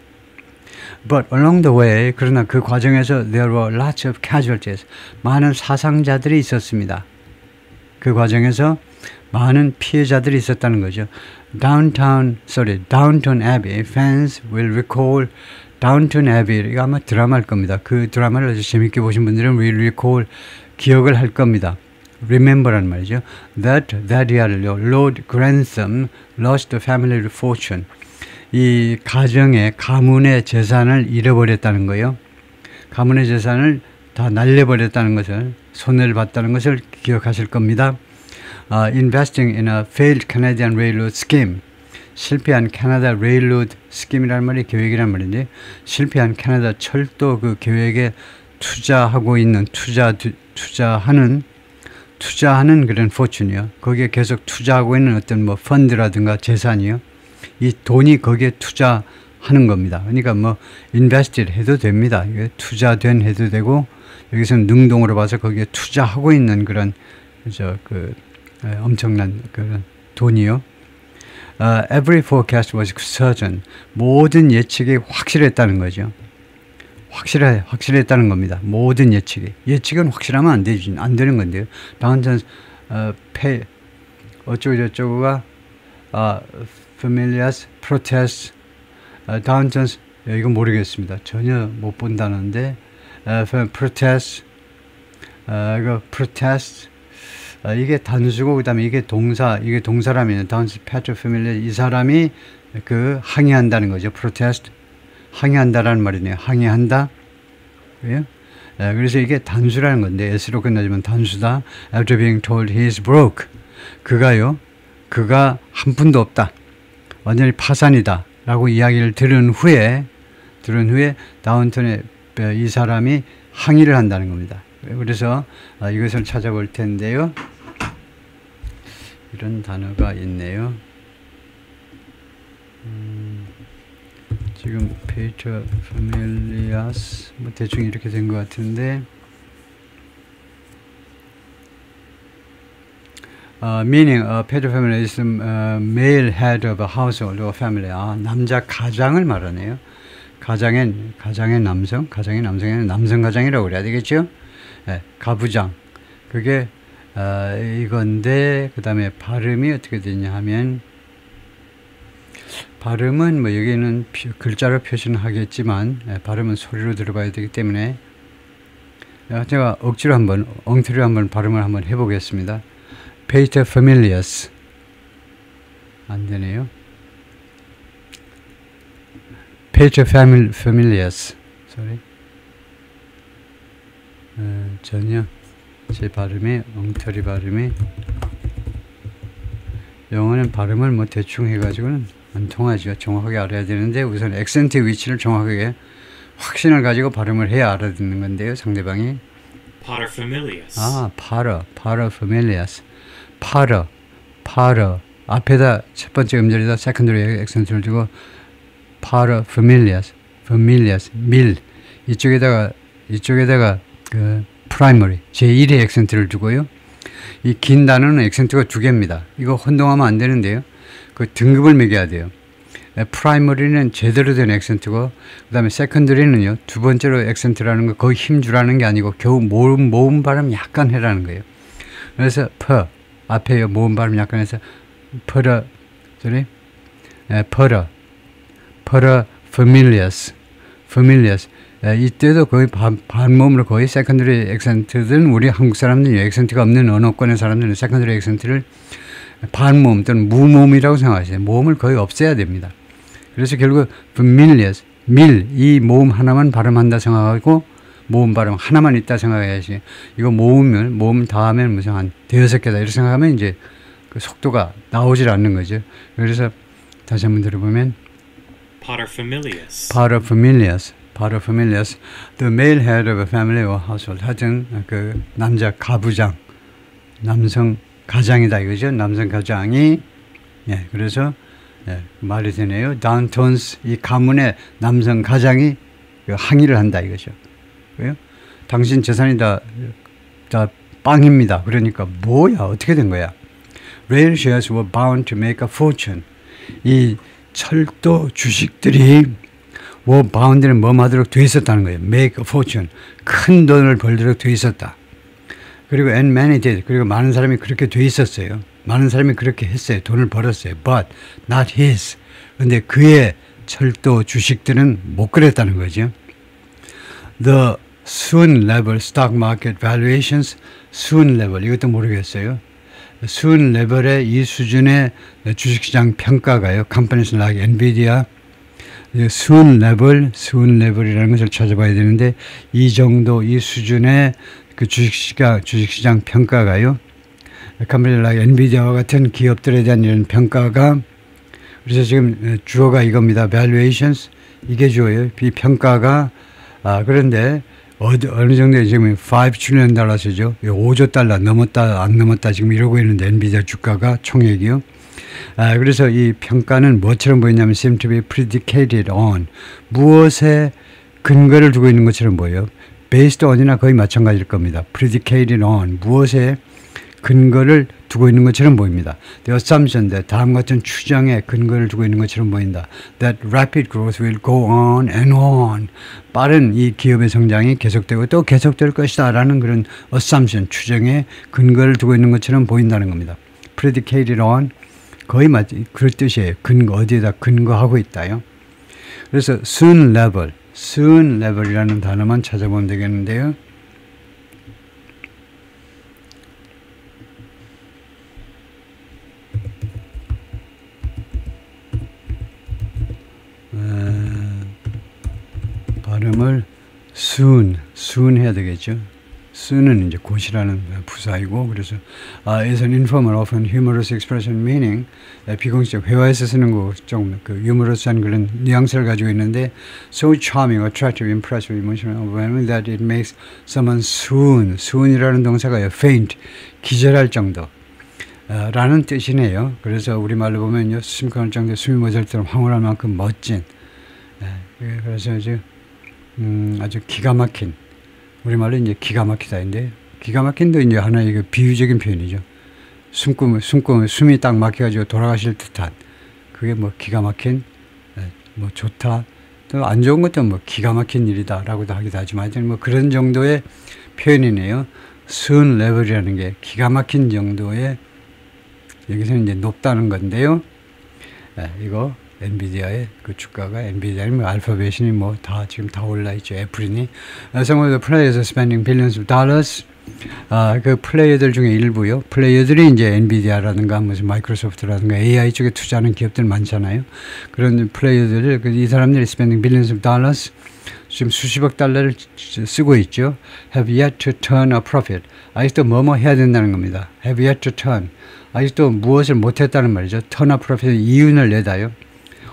S1: But along the way, 그러나 그 과정에서 there were lots of casualties. 많은 사상자들이 있었습니다. 그 과정에서 많은 피해자들이 있었다는 거죠. Downton Abbey fans will recall. Downton Abbey, 이거 아마 드라마일 겁니다. 그 드라마를 아주 재밌게 보신 분들은 will recall, 기억을 할 겁니다. Remember란 말이죠. That year요, Lord Grantham lost the family fortune. 이 가문의 재산을 잃어버렸다는 거예요. 가문의 재산을 다 날려버렸다는 것을, 손해를 봤다는 것을 기억하실 겁니다. Investing in a failed Canadian railroad scheme. 실패한 캐나다 레일로드 스킴이라는 말이 계획이란 말인데, 실패한 캐나다 철도 그 계획에 투자하고 있는, 투자하는 그런 포춘이요. 거기에 계속 투자하고 있는 어떤 뭐 펀드라든가 재산이요. 이 돈이 거기에 투자하는 겁니다. 그러니까 뭐 invested 해도 됩니다. 이게 투자된 해도 되고, 여기서는 능동으로 봐서 거기에 투자하고 있는 그런 엄청난 그런 돈이요. Every forecast was certain. 모든 예측이 확실했다는 거죠. 확실했다는 겁니다. 모든 예측은 확실하면 안 되는 건데요. 다운턴 어쩌고 저쩌고가 familiars protest, 다운턴 이거 모르겠습니다. 전혀 못 본다는데 protest, 이거 protest, 이게 단수고 그다음에 이게 동사라면 다운턴 패트로패밀리, 이 사람이 그 항의한다는 거죠. protest, 항의한다라는 말이네요. 항의한다. 예? 그래서 이게 단수라는 건데 s로 끝나지만 단수다. After being told he is broke, 그가 한 푼도 없다, 완전히 파산이다 라고 이야기를 들은 후에 다운턴의 이 사람이 항의를 한다는 겁니다. 그래서 이것을 찾아볼 텐데요. 이런 단어가 있네요. 지금 paterfamilias 뭐 대충 이렇게 된 것 같은데, meaning paterfamily is male head of a household or family. 남자 가장을 말하네요. 가장의 남성에는 남성 가장이라고 그래야 되겠죠? 네, 가부장. 그게 이건데, 그 다음에 발음이 어떻게 되냐 하면, 발음은 뭐 여기는 글자로 표시는 하겠지만, 발음은 소리로 들어봐야 되기 때문에 제가 억지로 엉터리로 한번 발음을 한번 해보겠습니다. paterfamilias. 안 되네요. paterfamilias. sorry. 전혀 제 발음이, 엉터리 발음이, 영어는 발음을 뭐 대충 해가지고는 안 통하죠. 정확하게 알아야 되는데 우선 액센트의 위치를 정확하게 확신을 가지고 발음을 해야 알아듣는 건데요. 상대방이
S2: paterfamilias.
S1: paterfamilias. pater 앞에다 첫 번째 음절에다 secondary 액센트를 주고 paterfamilias, 밀 이쪽에다가 그 primary 제1의 액센트를 주고요. 이 긴 단어는 액센트가 두 개입니다. 이거 혼동하면 안 되는데요. 그 등급을 매겨야 돼요. 프라이머리는 제대로 된 액센트고 그 다음에 세컨더리는요 두 번째로 액센트라는 거 거의 힘주라는 게 아니고 겨우 모음 발음 약간 해라는 거예요. 그래서 앞에 모음 발음 약간 해서 familias 이때도 거의 반모음으로 거의 세컨더리 액센트들은 우리 한국 사람들이 액센트가 없는 언어권의 사람들은 세컨더리 액센트를 반모음 또는 무모음이라고 생각하세요. 모음을 거의 없애야 됩니다. 그래서 결국 familias 이 모음 하나만 발음한다 생각하고 모음 발음 하나만 있다 생각해야지. 이거 모음 다음에는 무슨 한 대여섯 개다 이렇게 생각하면 이제 그 속도가 나오질 않는 거죠. 그래서 다시 한번 들어보면 paterfamilias the male head of a family or household. 하여튼 그 남자 가부장 남성 가장이다 이거죠. 남성 가장이 그래서 말이 되네요. downtones 이 가문의 남성 가장이 항의를 한다 이거죠. 왜요? 당신 재산이 다 빵입니다. 그러니까 뭐야 어떻게 된 거야? Rail shares were bound to make a fortune. 이 철도 주식들이 were bound는 뭐 하도록 돼 있었다는 거예요. Make a fortune. 큰 돈을 벌도록 돼 있었다. 그리고 and many did. 그리고 많은 사람이 그렇게 돼 있었어요. 많은 사람이 그렇게 했어요. 돈을 벌었어요. But not his. 근데 그의 철도 주식들은 못 그랬다는 거죠. The soon level stock market valuations, soon level 이것도 모르겠어요. soon level의 이 수준의 주식시장 평가가요. Companies like Nvidia, soon level이라는 것을 찾아봐야 되는데 이 정도 이 수준의 그 주식시장 평가가요. Companies like Nvidia와 같은 기업들에 대한 이런 평가가 그래서 지금 주어가 이겁니다. Valuations 이게 주어예요. 이 평가가 그런데 어느 정도 지금 5 trillion 달러죠. 5조 달러 넘었다 안 넘었다 지금 이러고 있는데 엔비디아 주가가 총액이요. 그래서 이 평가는 뭐처럼 보이냐면 seem to be predicated on 무엇에 근거를 두고 있는 것처럼 보여요. based on이나 거의 마찬가지일 겁니다. predicated on 무엇에 근거를 두고 있는 것처럼 보입니다. The assumption that 다음과 같은 추정에 근거를 두고 있는 것처럼 보인다. That rapid growth will go on and on. 빠른 이 기업의 성장이 계속되고 또 계속될 것이다 라는 그런 assumption, 추정에 근거를 두고 있는 것처럼 보인다는 겁니다. Predicated on 거의 그럴 뜻이에요. 근거 어디에다 근거하고 있다요. 그래서 soon level이라는 단어만 찾아보면 되겠는데요. 발음을 soon 해야 되겠죠. soon은 이제 곧이라는 부사이고 그래서 is an informal, often humorous expression meaning 비공식 회화에서 쓰는 거 좀 그 유머러스한 그런 뉘앙스를 가지고 있는데 so charming, attractive, impressive, emotional, overwhelming that it makes someone soon이라는 동사가요 faint, 기절할 정도 라는 뜻이네요. 그래서 우리말로 보면요 숨 끊을 정도 숨이 멎을 듯 황홀할 만큼 멋진 그래서 아주 기가 막힌 우리말로 이제 기가 막히다인데 기가 막힌도 이제 하나의 그 비유적인 표현이죠. 숨이 딱 막혀가지고 돌아가실 듯한 그게 뭐 기가 막힌 뭐 좋다 또 안 좋은 것도 뭐 기가 막힌 일이다라고도 하기도 하지만 뭐 그런 정도의 표현이네요. soon level이라는 게 기가 막힌 정도의 여기서는 이제 높다는 건데요. 이거 엔비디아의 그 주가가 엔비디아는 뭐 알파벳이니 뭐 다 지금 다 올라 있죠. 애플이니. Some of the players are spending billions of dollars. 그 플레이어들 중에 일부요. 플레이어들이 이제 엔비디아라든가 무슨 마이크로소프트라든가 AI 쪽에 투자하는 기업들 많잖아요. 그런 플레이어들을 이 사람들이 spending billions of dollars 지금 수십억 달러를 쓰고 있죠. Have yet to turn a profit. 아직도 뭐뭐 해야 된다는 겁니다. Have yet to turn. 아직도 무엇을 못했다는 말이죠. Turn a profit 이윤을 내다요.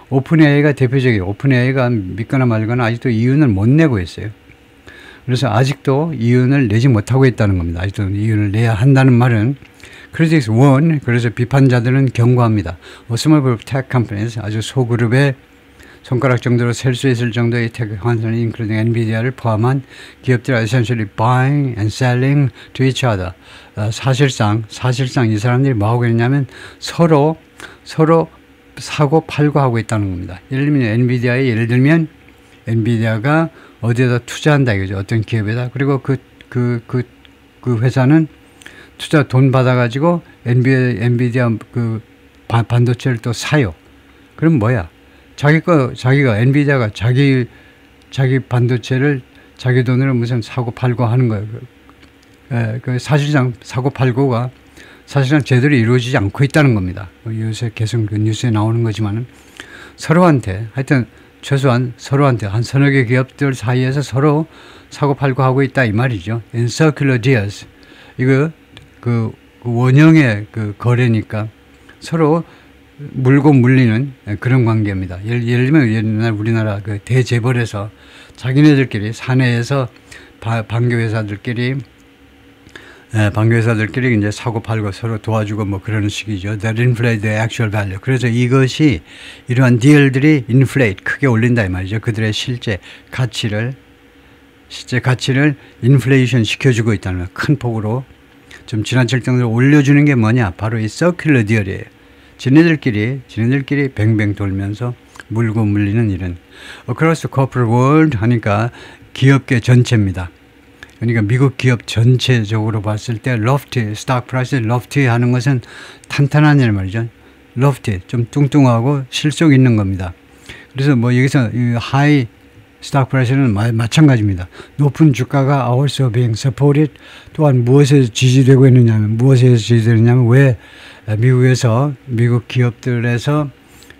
S1: 오픈 AI가 대표적이에요. 오픈 AI가 믿거나 말거나 아직도 이윤을 못 내고 있어요. 그래서 아직도 이윤을 내지 못하고 있다는 겁니다. 아직도 이윤을 내야 한다는 말은 critics warn, 그래서 비판자들은 경고합니다. A small group of tech companies, 아주 소그룹의 손가락 정도로 셀 수 있을 정도의 테크 환선이 including NVIDIA를 포함한 기업들 are essentially buying and selling to each other. 사실상 이 사람들이 뭐 하고 있냐면 서로 사고 팔고 하고 있다는 겁니다. 예를 들면 엔비디아가 어디에다 투자한다 이거죠. 어떤 기업에다. 그리고 그 회사는 투자 돈 받아가지고 엔비디아 그 반도체를 또 사요. 그럼 뭐야? 자기가 엔비디아가 자기 반도체를 자기 돈으로 무슨 사고 팔고 하는 거예요. 그 사실상 사고 팔고가 사실상 제대로 이루어지지 않고 있다는 겁니다. 요새 계속 그 뉴스에 나오는 거지만은 서로한테 하여튼 최소한 서로한테 한 서너 개 기업들 사이에서 서로 사고 팔고 하고 있다 이 말이죠. In circular deals. 이거 그 원형의 그 거래니까 서로 물고 물리는 그런 관계입니다. 예를 들면 옛날 우리나라 그 대재벌에서 자기네들끼리 사내에서 반교회사들끼리 이제 사고 팔고 서로 도와주고 뭐 그런 식이죠. That inflate the actual value. 그래서 이것이 이러한 딜들이 inflate 크게 올린다 이 말이죠. 그들의 실제 가치를 인플레이션 시켜주고 있다는 거예요. 큰 폭으로 좀 지나칠 정도로 올려주는 게 뭐냐? 바로 이 circular deal이에요. 지네들끼리 뱅뱅 돌면서 물고 물리는 일은 across the corporate world 하니까 기업계 전체입니다. 그러니까 미국 기업 전체적으로 봤을 때 lofty, stock price lofty 하는 것은 탄탄하냐는 말이죠. lofty, 좀 뚱뚱하고 실속 있는 겁니다. 그래서 뭐 여기서 high stock price는 마찬가지입니다. 높은 주가가 also being supported. 또한 무엇에서 지지되고 있느냐면 왜 미국 기업들에서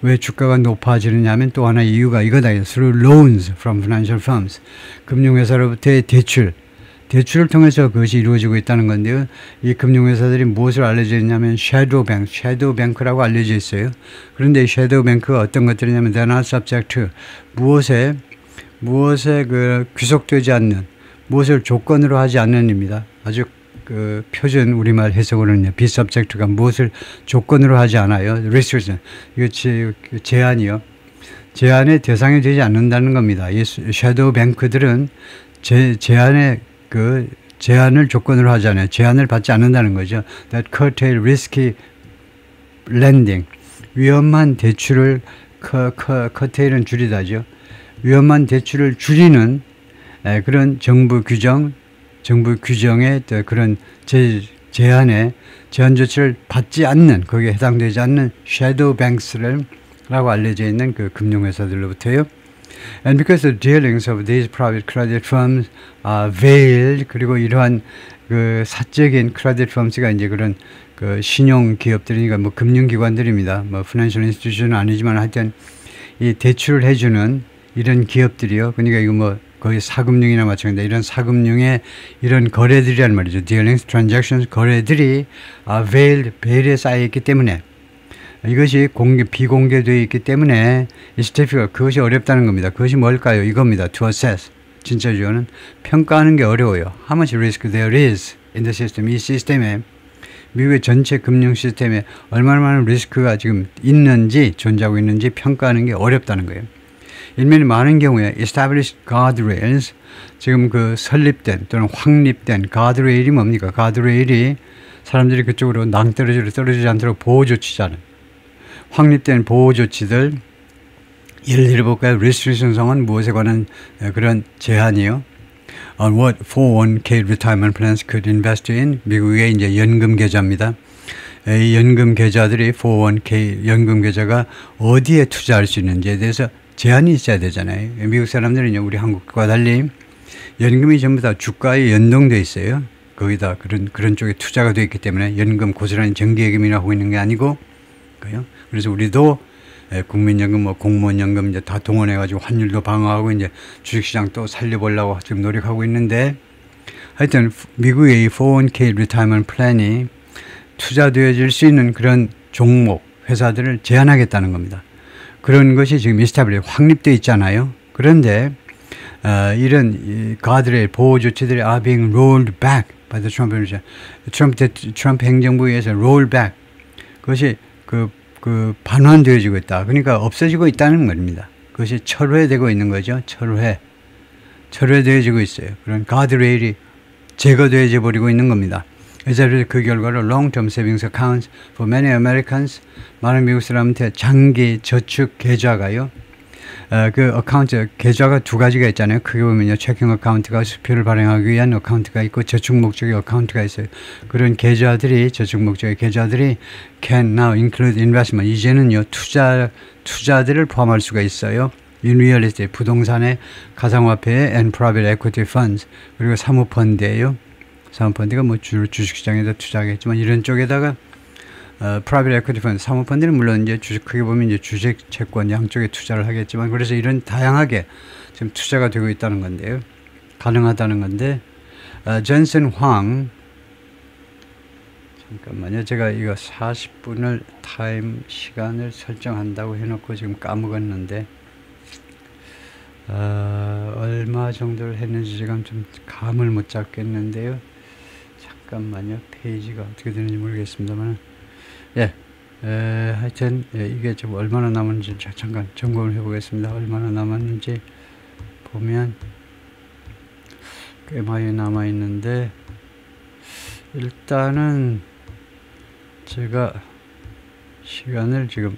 S1: 왜 주가가 높아지느냐면 또 하나 이유가 이거다. Through loans from financial firms. 금융회사로부터의 대출을 통해서 그것이 이루어지고 있다는 건데요. 이 금융회사들이 무엇을 알려져 있냐면 섀도우 뱅크라고 알려져 있어요. 그런데 이 섀도우 뱅크가 어떤 것들이냐면 they're not subject to 무엇에 그 귀속되지 않는, 무엇을 조건으로 하지 않는입니다. 아주 그 표준 우리말 해석으로는요. be subject가 무엇을 조건으로 하지 않아요. restriction. 이거 제한이요. 제한의 대상이 되지 않는다는 겁니다. 이 섀도우 뱅크들은 제한을 조건으로 하지 않아요. 제한을 받지 않는다는 거죠. That curtail risky lending. 위험한 대출을 curtail은 줄이다죠. 위험한 대출을 줄이는 그런 정부 규정의 그런 제한 조치를 받지 않는, 거기에 해당되지 않는 섀도우 뱅크스라고 알려져 있는 그 금융회사들로부터요. And because the dealings of these private credit firms are veiled, 그리고 이러한 그 사적인 credit firms가 이제 그런 그 신용 기업들이니까 뭐 금융기관들입니다. 뭐 financial institution은 아니지만 하여튼 이 대출을 해주는 이런 기업들이요. 그러니까 이거 뭐 거의 사금융이나 마찬가지다. 이런 사금융의 이런 거래들이란 말이죠. dealings, transactions, 거래들이 veiled, 베일에 쌓여 있기 때문에 이것이 비공개되어 있기 때문에 그것이 어렵다는 겁니다. 그것이 뭘까요? 이겁니다. To assess. 진짜 주어는 평가하는 게 어려워요. How much risk there is in the system. 이 시스템에, 미국의 전체 금융 시스템에 얼마나 많은 리스크가 지금 있는지, 존재하고 있는지 평가하는 게 어렵다는 거예요. 일면에 많은 경우에 established guardrails, 지금 그 설립된 또는 확립된 guardrail이 뭡니까? guardrail이 사람들이 그쪽으로 낭떠러지로 떨어지지 않도록 보호조치잖아요. 확립된 보호조치들, 예를 들어볼까요? restrictions성은 무엇에 관한 그런 제한이요. On what 401k retirement plans could invest in. 미국의 이제 연금 계좌입니다. 이 연금 계좌들이 401k 연금 계좌가 어디에 투자할 수 있는지에 대해서 제한이 있어야 되잖아요. 미국 사람들은 우리 한국과 달리 연금이 전부 다 주가에 연동돼 있어요. 거기다 그런 쪽에 투자가 되어 있기 때문에 연금 고스란히 정기예금이나 하고 있는 게 아니고, 그래서 우리도 국민연금, 뭐 공무원연금 이제 다 동원해가지고 환율도 방어하고 이제 주식시장 또 살려보려고 지금 노력하고 있는데, 하여튼 미국의 이 401k 리타이먼트 플랜이 투자되어질 수 있는 그런 종목, 회사들을 제한하겠다는 겁니다. 그런 것이 지금 확립되어 있잖아요. 그런데 이런 가드레일 보호 조치들이 are being rolled back by the Trump administration. 트럼프 행정부에 의해서 roll back. 그것이 그 반환되어지고 있다. 그러니까 없어지고 있다는 말입니다. 그것이 철회되고 있는 거죠. 철회되어지고 있어요. 그런 가드레일이 제거되어져 버리고 있는 겁니다. 그래서 그 결과로 long-term savings accounts for many Americans, 많은 미국 사람한테 장기 저축 계좌가요. 그 어카운트 계좌가 두 가지가 있잖아요. 크게 보면요, 체킹 어카운트가 수표를 발행하기 위한 어카운트가 있고 저축 목적의 어카운트가 있어요. 그런 계좌들이 저축 목적의 계좌들이 can now include investment. 이제는요 투자들을 포함할 수가 있어요. In real estate, 부동산에, 가상화폐에, and private equity funds. 그리고 사모펀드예요. 사모펀드가 뭐 주로 주식시장에다 투자하겠지만 이런 쪽에다가 private equity fund, 사모펀드는 물론 이제 주식 크게 보면 이제 주식, 채권 양쪽에 투자를 하겠지만 그래서 이런 다양하게 지금 투자가 되고 있다는 건데요. 가능하다는 건데 존슨 황 잠깐만요. 제가 이거 40분을 타임 시간을 설정한다고 해놓고 지금 까먹었는데 얼마 정도를 했는지 지금 좀 감을 못 잡겠는데요. 잠깐만요. 페이지가 어떻게 되는지 모르겠습니다만 하여튼 이게 지금 얼마나 남았는지 잠깐 점검을 해보겠습니다. 얼마나 남았는지 보면 꽤 많이 남아있는데 일단은 제가 시간을 지금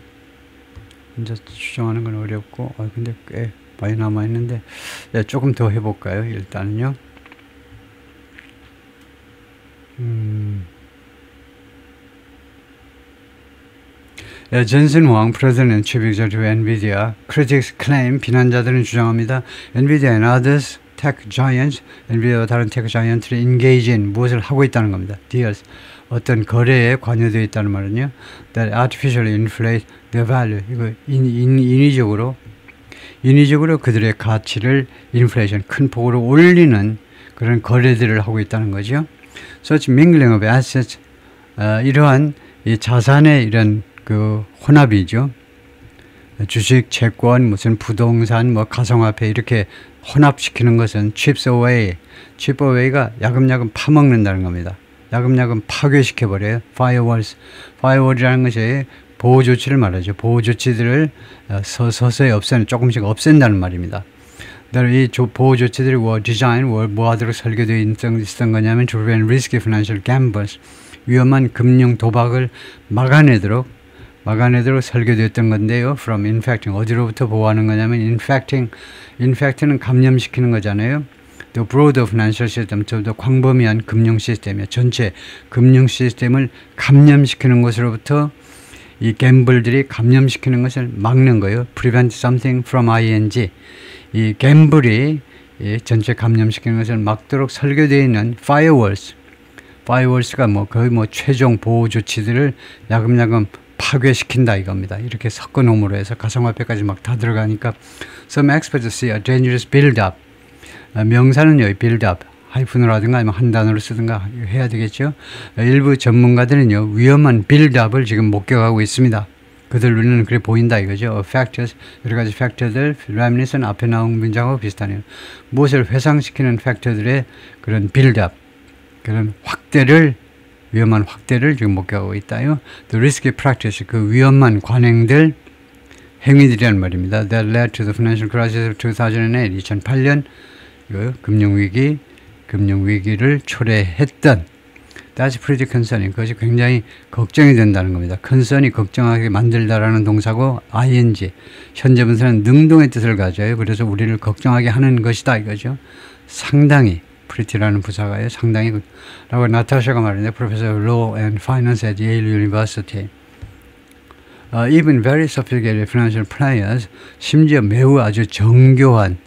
S1: 혼자 추정하는 건 어렵고 근데 꽤 많이 남아있는데 조금 더 해볼까요? 일단은요. 존슨 왕, President and Chief Executive of NVIDIA. Critics claim, 비난자들은 주장합니다. NVIDIA and others tech giants, NVIDIA와 다른 테크 자이언트들이 engage in, 무엇을 하고 있다는 겁니다. deals, 어떤 거래에 관여되어 있다는 말은요. that artificially inflate their value. 이거 인위적으로 그들의 가치를 인플레이션, 큰 폭으로 올리는 그런 거래들을 하고 있다는 거죠. Such mingling of assets, 이러한 이 자산의 이런 그 혼합이죠. 주식, 채권, 무슨 부동산, 뭐 가상화폐 이렇게 혼합시키는 것은 chips away가 야금야금 파먹는다는 겁니다. 야금야금 파괴시켜버려요. firewall이라는 것이 보호조치를 말하죠. 보호조치들을 서서히 조금씩 없앤다는 말입니다. 이 보호조치들이 뭐하도록 설계되어 있었던 거냐면 to prevent risky financial gambles, 위험한 금융 도박을 막아내도록 설계되었던 건데요. From infecting, 어디로부터 보호하는 거냐면 infect는 감염시키는 거잖아요. The broader financial system, 좀 더 광범위한 금융 시스템이요. 전체 금융 시스템을 감염시키는 것으로부터 이 갬블들이 감염시키는 것을 막는 거예요. Prevent something from ing. 이 갬블이 전체 감염시키는 것을 막도록 설계되어 있는 firewalls가 거의 최종 보호 조치들을 야금야금 파괴시킨다 이겁니다. 이렇게 섞어놓음으로 해서 가상화폐까지 막 다 들어가니까 some experts see a dangerous build-up. 명사는요, build-up, 하이픈으로라든가 아니면 한 단어로 쓰든가 해야 되겠죠. 일부 전문가들은요, 위험한 build-up을 지금 목격하고 있습니다. 그들 눈에는 그래 보인다 이거죠. factors, 여러 가지 팩터들, reminiscent 앞에 나온 문장하고 비슷하네요. 무엇을 회상시키는 팩터들의 그런 build-up, 그런 위험한 확대를 지금 목격하고 있다요. The risky practice, 그 위험한 관행들, 행위들이란 말입니다. That led to the financial crisis of 2008, 2008년 금융위기를 초래했던. That's pretty concerning. 그것이 굉장히 걱정이 된다는 겁니다. concern이 걱정하게 만들다라는 동사고 ing, 현재 분사는 능동의 뜻을 가져요. 그래서 우리를 걱정하게 하는 것이다 이거죠. 상당히 pretty라는 부사가요. 상당히 라고 나타샤가 말했는데 Professor of Law and Finance at Yale University. Even very sophisticated financial players, 심지어 매우 아주 정교한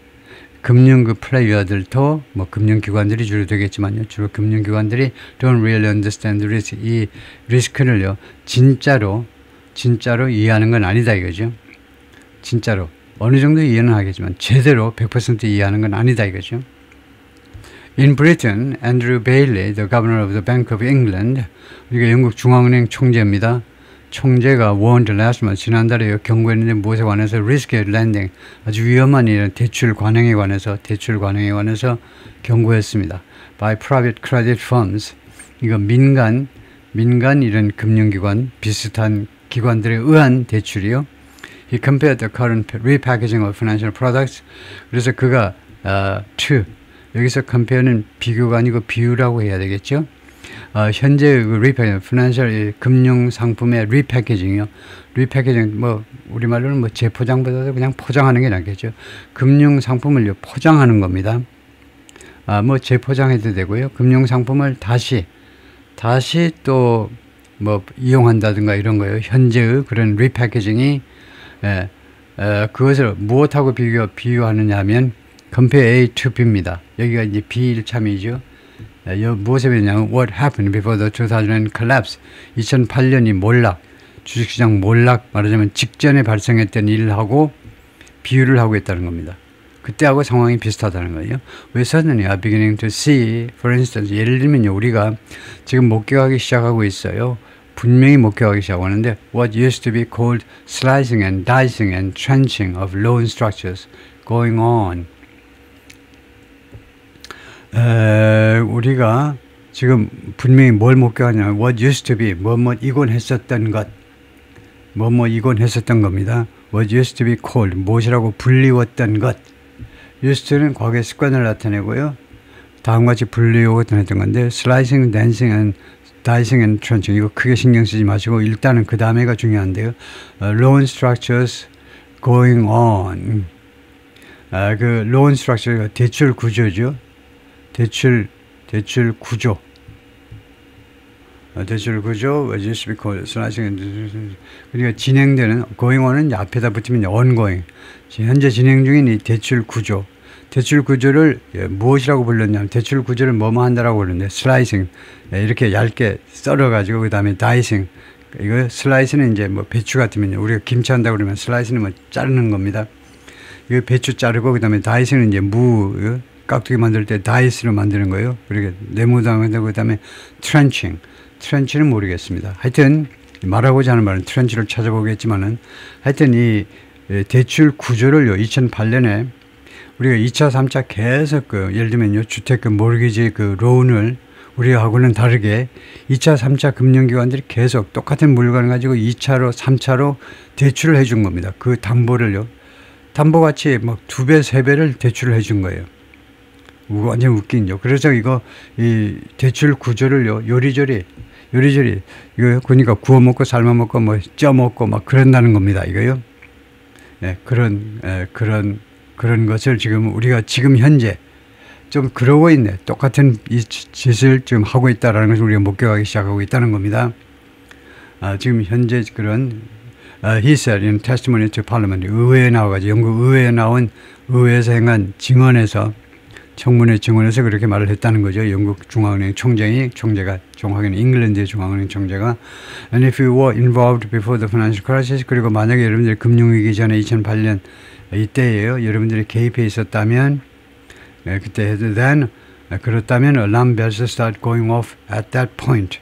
S1: 금융 플레이어들도 금융기관들이 주로 되겠지만요. 주로 금융기관들이 don't really understand the risk. 이 리스크를요. 진짜로 이해하는 건 아니다 이거죠. 진짜로 어느 정도 이해는 하겠지만 제대로 100% 이해하는 건 아니다 이거죠. In Britain, Andrew Bailey, the governor of the Bank of England, 이게 영국 중앙은행 총재입니다. 총재가 warned last month 지난달에 경고했는데 무엇에 관해서 risky lending 아주 위험한 이런 대출 관행에 관해서 경고했습니다. By private credit firms 이거 민간 이런 금융기관 비슷한 기관들에 의한 대출이요. He compared the current repackaging of financial products. 그래서 그가 to 여기서 compare는 비교가 아니고 비유라고 해야 되겠죠. 현재 그 리패키징, 피난셜 금융 상품의 리패키징이요. 리패키징 뭐 우리말로는 뭐 재포장보다도 그냥 포장하는 게 낫겠죠. 금융 상품을 포장하는 겁니다. 뭐 재포장해도 되고요. 금융 상품을 다시 또 뭐 이용한다든가 이런 거예요. 현재의 그런 리패키징이 그것을 무엇하고 비유하느냐면 compare A to B입니다. 여기가 이제 B일 참이죠. 무엇에 비하냐면 what happened before the 2008 collapse 2008년이 몰락 주식시장 몰락 말하자면 직전에 발생했던 일하고 비유를 하고 있다는 겁니다. 그때하고 상황이 비슷하다는 거예요. 왜 suddenly are beginning to see for instance 예를 들면요 우리가 지금 목격하기 시작하고 있어요. 분명히 목격하기 시작하는데 what used to be called slicing and dicing and trenching of loan structures going on 우리가 지금 분명히 뭘 목격하냐면 what used to be 이곤 했었던 것 이곤 했었던 겁니다. what used to be called 무엇이라고 불리웠던 것 used는 과거의 습관을 나타내고요. 다음같이 불리우고 했던 건데 slicing, dicing and trenching 이거 크게 신경 쓰지 마시고 일단은 그 다음에가 중요한데요. loan structures going on 그 loan structure가 대출 구조죠. 대출 구조, just because 그러니까 진행되는 going on은 앞에다 붙이면 ongoing. 현재 진행 중인 이 대출 구조를 무엇이라고 불렀냐면 대출 구조를 뭐뭐 한다라고 부르는데 slicing 이렇게 얇게 썰어가지고 그 다음에 dicing 이거 slice는 이제 뭐 배추 같으면요 우리가 김치 한다고 그러면 slice는 뭐 자르는 겁니다. 이거 배추 자르고 그 다음에 dicing은 이제 무 깍두기 만들 때 다이스로 만드는 거예요. 그렇게 네모당하고 그다음에 트렌치는 모르겠습니다. 하여튼 말하고자 하는 말은 트렌치를 찾아보겠지만은 하여튼 이 대출 구조를요 2008년에 우리가 2차, 3차 계속 예를 들면요 주택 모르기지 론을 우리하고는 다르게 2차, 3차 금융기관들이 계속 똑같은 물건을 가지고 2차로, 3차로 대출을 해준 겁니다. 그 담보를요 담보같이 막 2배, 3배를 대출을 해준 거예요. 완전 웃긴죠. 그래서 이 대출 구조를요 요리조리 이거 그러니까 구워 먹고 삶아 먹고 뭐 쪄 먹고 막 그런다는 겁니다. 이거요. 그런 것을 지금 우리가 지금 현재 좀 그러고 있네. 똑같은 이 짓을 지금 하고 있다라는 것을 우리가 목격하기 시작하고 있다는 겁니다. 지금 현재 그런 he said in testimony to parliament 의회에 나와가지고 영국 의회에 나온 의회에서 행한 증언에서 청문회 증언에서 그렇게 말을 했다는 거죠. 영국 중앙은행 총재가 정확하게는 잉글랜드의 중앙은행 총재가 and if you were involved before the financial crisis 그리고 만약에 여러분들이 금융위기 전에 2008년 이때예요. 여러분들이 개입해 있었다면 그때 해도 then 그렇다면 alarm bells start going off at that point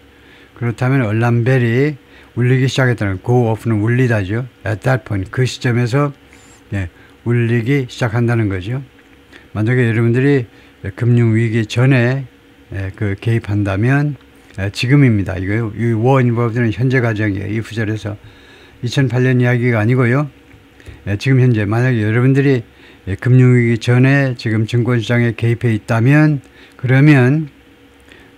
S1: 그렇다면 알람벨이 울리기 시작했다는 go off는 울리다죠. at that point 그 시점에서 울리기 시작한다는 거죠. 만약에 여러분들이 금융위기 전에 개입한다면 지금입니다. 이거요. 이 war involved는 현재 가정이에요. 이 구절에서 2008년 이야기가 아니고요. 지금 현재 만약에 여러분들이 금융위기 전에 지금 증권시장에 개입해 있다면 그러면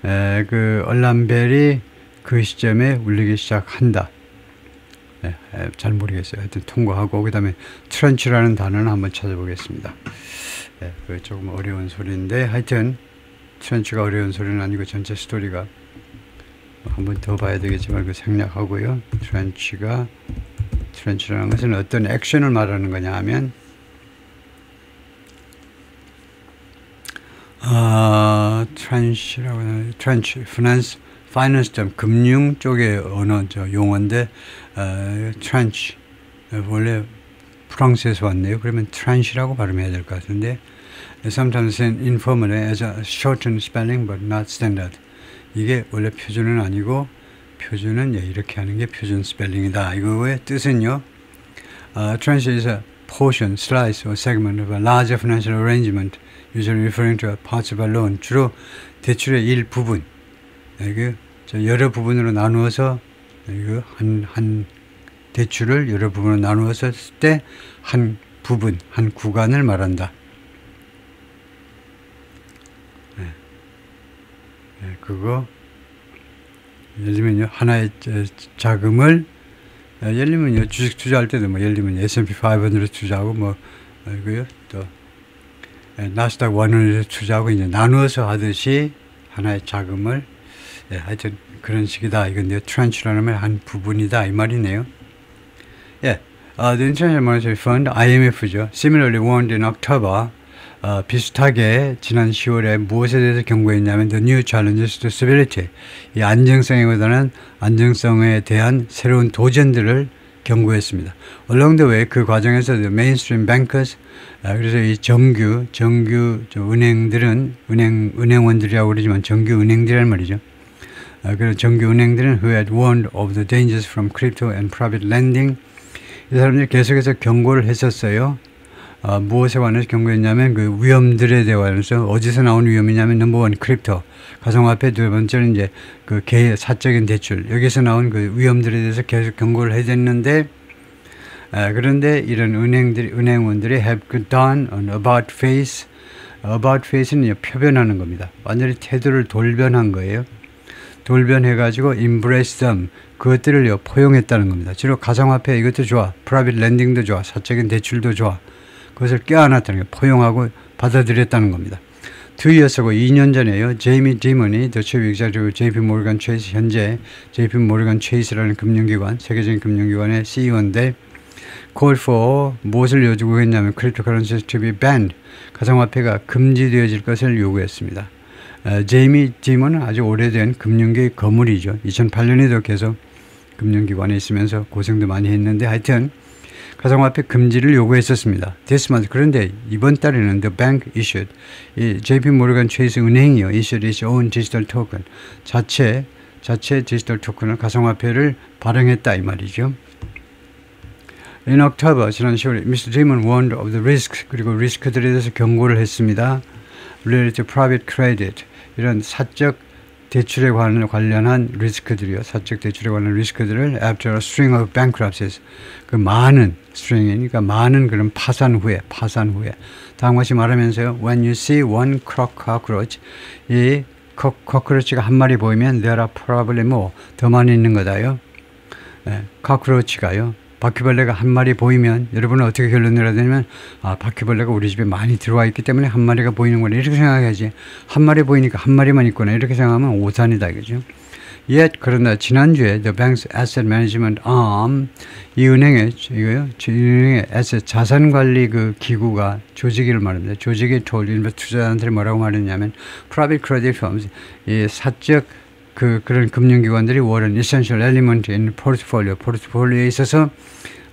S1: 알람벨이 그 시점에 울리기 시작한다. 잘 모르겠어요. 하여튼 통과하고 그 다음에 트렌치라는 단어는 한번 찾아보겠습니다. 그 조금 어려운 소리인데 하여튼 트렌치가 어려운 소리는 아니고 전체 스토리가 한번 더 봐야 되겠지만 그 생략하고요. 트렌치라는 것은 어떤 액션을 말하는 거냐 하면 트렌치 파이낸스 금융 쪽의 언어 용어인데 트렌치 원래 프랑스에서 왔네요. 그러면 트렌치라고 발음해야 될 것 같은데 sometimes informally as a shortened spelling but not standard. 이게 원래 표준은 아니고 표준은 이렇게 하는 게 표준 스펠링이다. 이거의 뜻은요. Tranche is a portion, slice or segment of a larger financial arrangement, usually referring to parts of a loan. 주로 대출의 일부분. 이게 여러 부분으로 나누어서 이거 한 대출을 여러 부분으로 나누어서 쓸 때 한 부분, 한 구간을 말한다. 그거 예를 들면요 하나의 자금을 예를 들면요 주식 투자할 때도 뭐 예를 들면 S&P 500 투자하고 뭐 이거요 또 나스닥 100에 투자하고 이제 나누어서 하듯이 하나의 자금을 하여튼 그런 식이다. 이건 트렌치라는 말 한 부분이다 이 말이네요. The International Monetary Fund IMF죠. Similarly warned in October. 비슷하게 지난 10월에 무엇에 대해서 경고했냐면 The New Challenges to Stability. 이 안정성에 대한 새로운 도전들을 경고했습니다. Along the way 그 과정에서 the mainstream bankers 그래서 이 정규 은행들은 은행원들이라고 그러지만 정규 은행들이란 말이죠. 그런 정규 은행들은 who had warned of the dangers from crypto and private lending. 이 사람들이 계속해서 경고를 했었어요. 무엇에 관해서 경고했냐면 그 위험들에 대해서 어디서 나온 위험이냐면 넘버 원 크립토 가상화폐, 두 번째는 이제 그 사적인 대출 여기서 나온 그 위험들에 대해서 계속 경고를 해댔는데 그런데 이런 은행원들이 have done an about face. about face는 표변하는 겁니다. 완전히 태도를 돌변한 거예요. 돌변해가지고 embrace them. 그것들을 포용했다는 겁니다. 주로 가상화폐 이것도 좋아. 프라이빗 랜딩도 좋아. 사적인 대출도 좋아. 그것을 껴안았다는 게 포용하고 받아들였다는 겁니다. 2 years ago, 2년 전에요. 제이미 디먼이 더 chief executive JP Morgan Chase 현재 JP Morgan Chase라는 금융기관, 세계적인 금융기관의 CEO인데 called for 무엇을 요구했냐면 cryptocurrencies to be banned. 가상화폐가 금지되어질 것을 요구했습니다. 제이미 디먼은 아주 오래된 금융계 거물이죠. 2008년에도 계속 금융기관에 있으면서 고생도 많이 했는데 하여튼 가상화폐 금지를 요구했었습니다. This month, 그런데 이번 달에는 the bank issued, 이 JP Morgan Chase 은행이요, issued its own digital token, 자체 디지털 토큰을 가상화폐를 발행했다 이 말이죠. In October, 지난 10월에 Mr. Dimon warned of the risks, 그리고 리스크들에 대해서 경고를 했습니다. Related to private credit, 이런 사적 대출에 관련한 리스크들이요. 사적 대출에 관련한 리스크들을 after a string of bankruptcies. 그 많은 string이니까 많은 그런 파산 후에. 다음과 같이 말하면서요. When you see one cockroach, 이 cockroach가 한 마리 보이면 there are probably more. 더 많이 있는 거다요. cockroach가요. 바퀴벌레가 한 마리 보이면 여러분은 어떻게 결론 내려야 되냐면 바퀴벌레가 우리 집에 많이 들어와 있기 때문에 한 마리가 보이는 거네 이렇게 생각해야지. 한 마리 보이니까 한 마리만 있구나 이렇게 생각하면 오산이다 그죠. Yet 그러나 지난주에 The Bank's Asset Management Arm 이 은행의 asset 자산관리 그 기구가 조직을 말합니다. 조직이 told 투자자한테 뭐라고 말했냐면 Private Credit Firms 이 사적 그런 금융기관들이 were an essential element in 포트폴리오에 있어서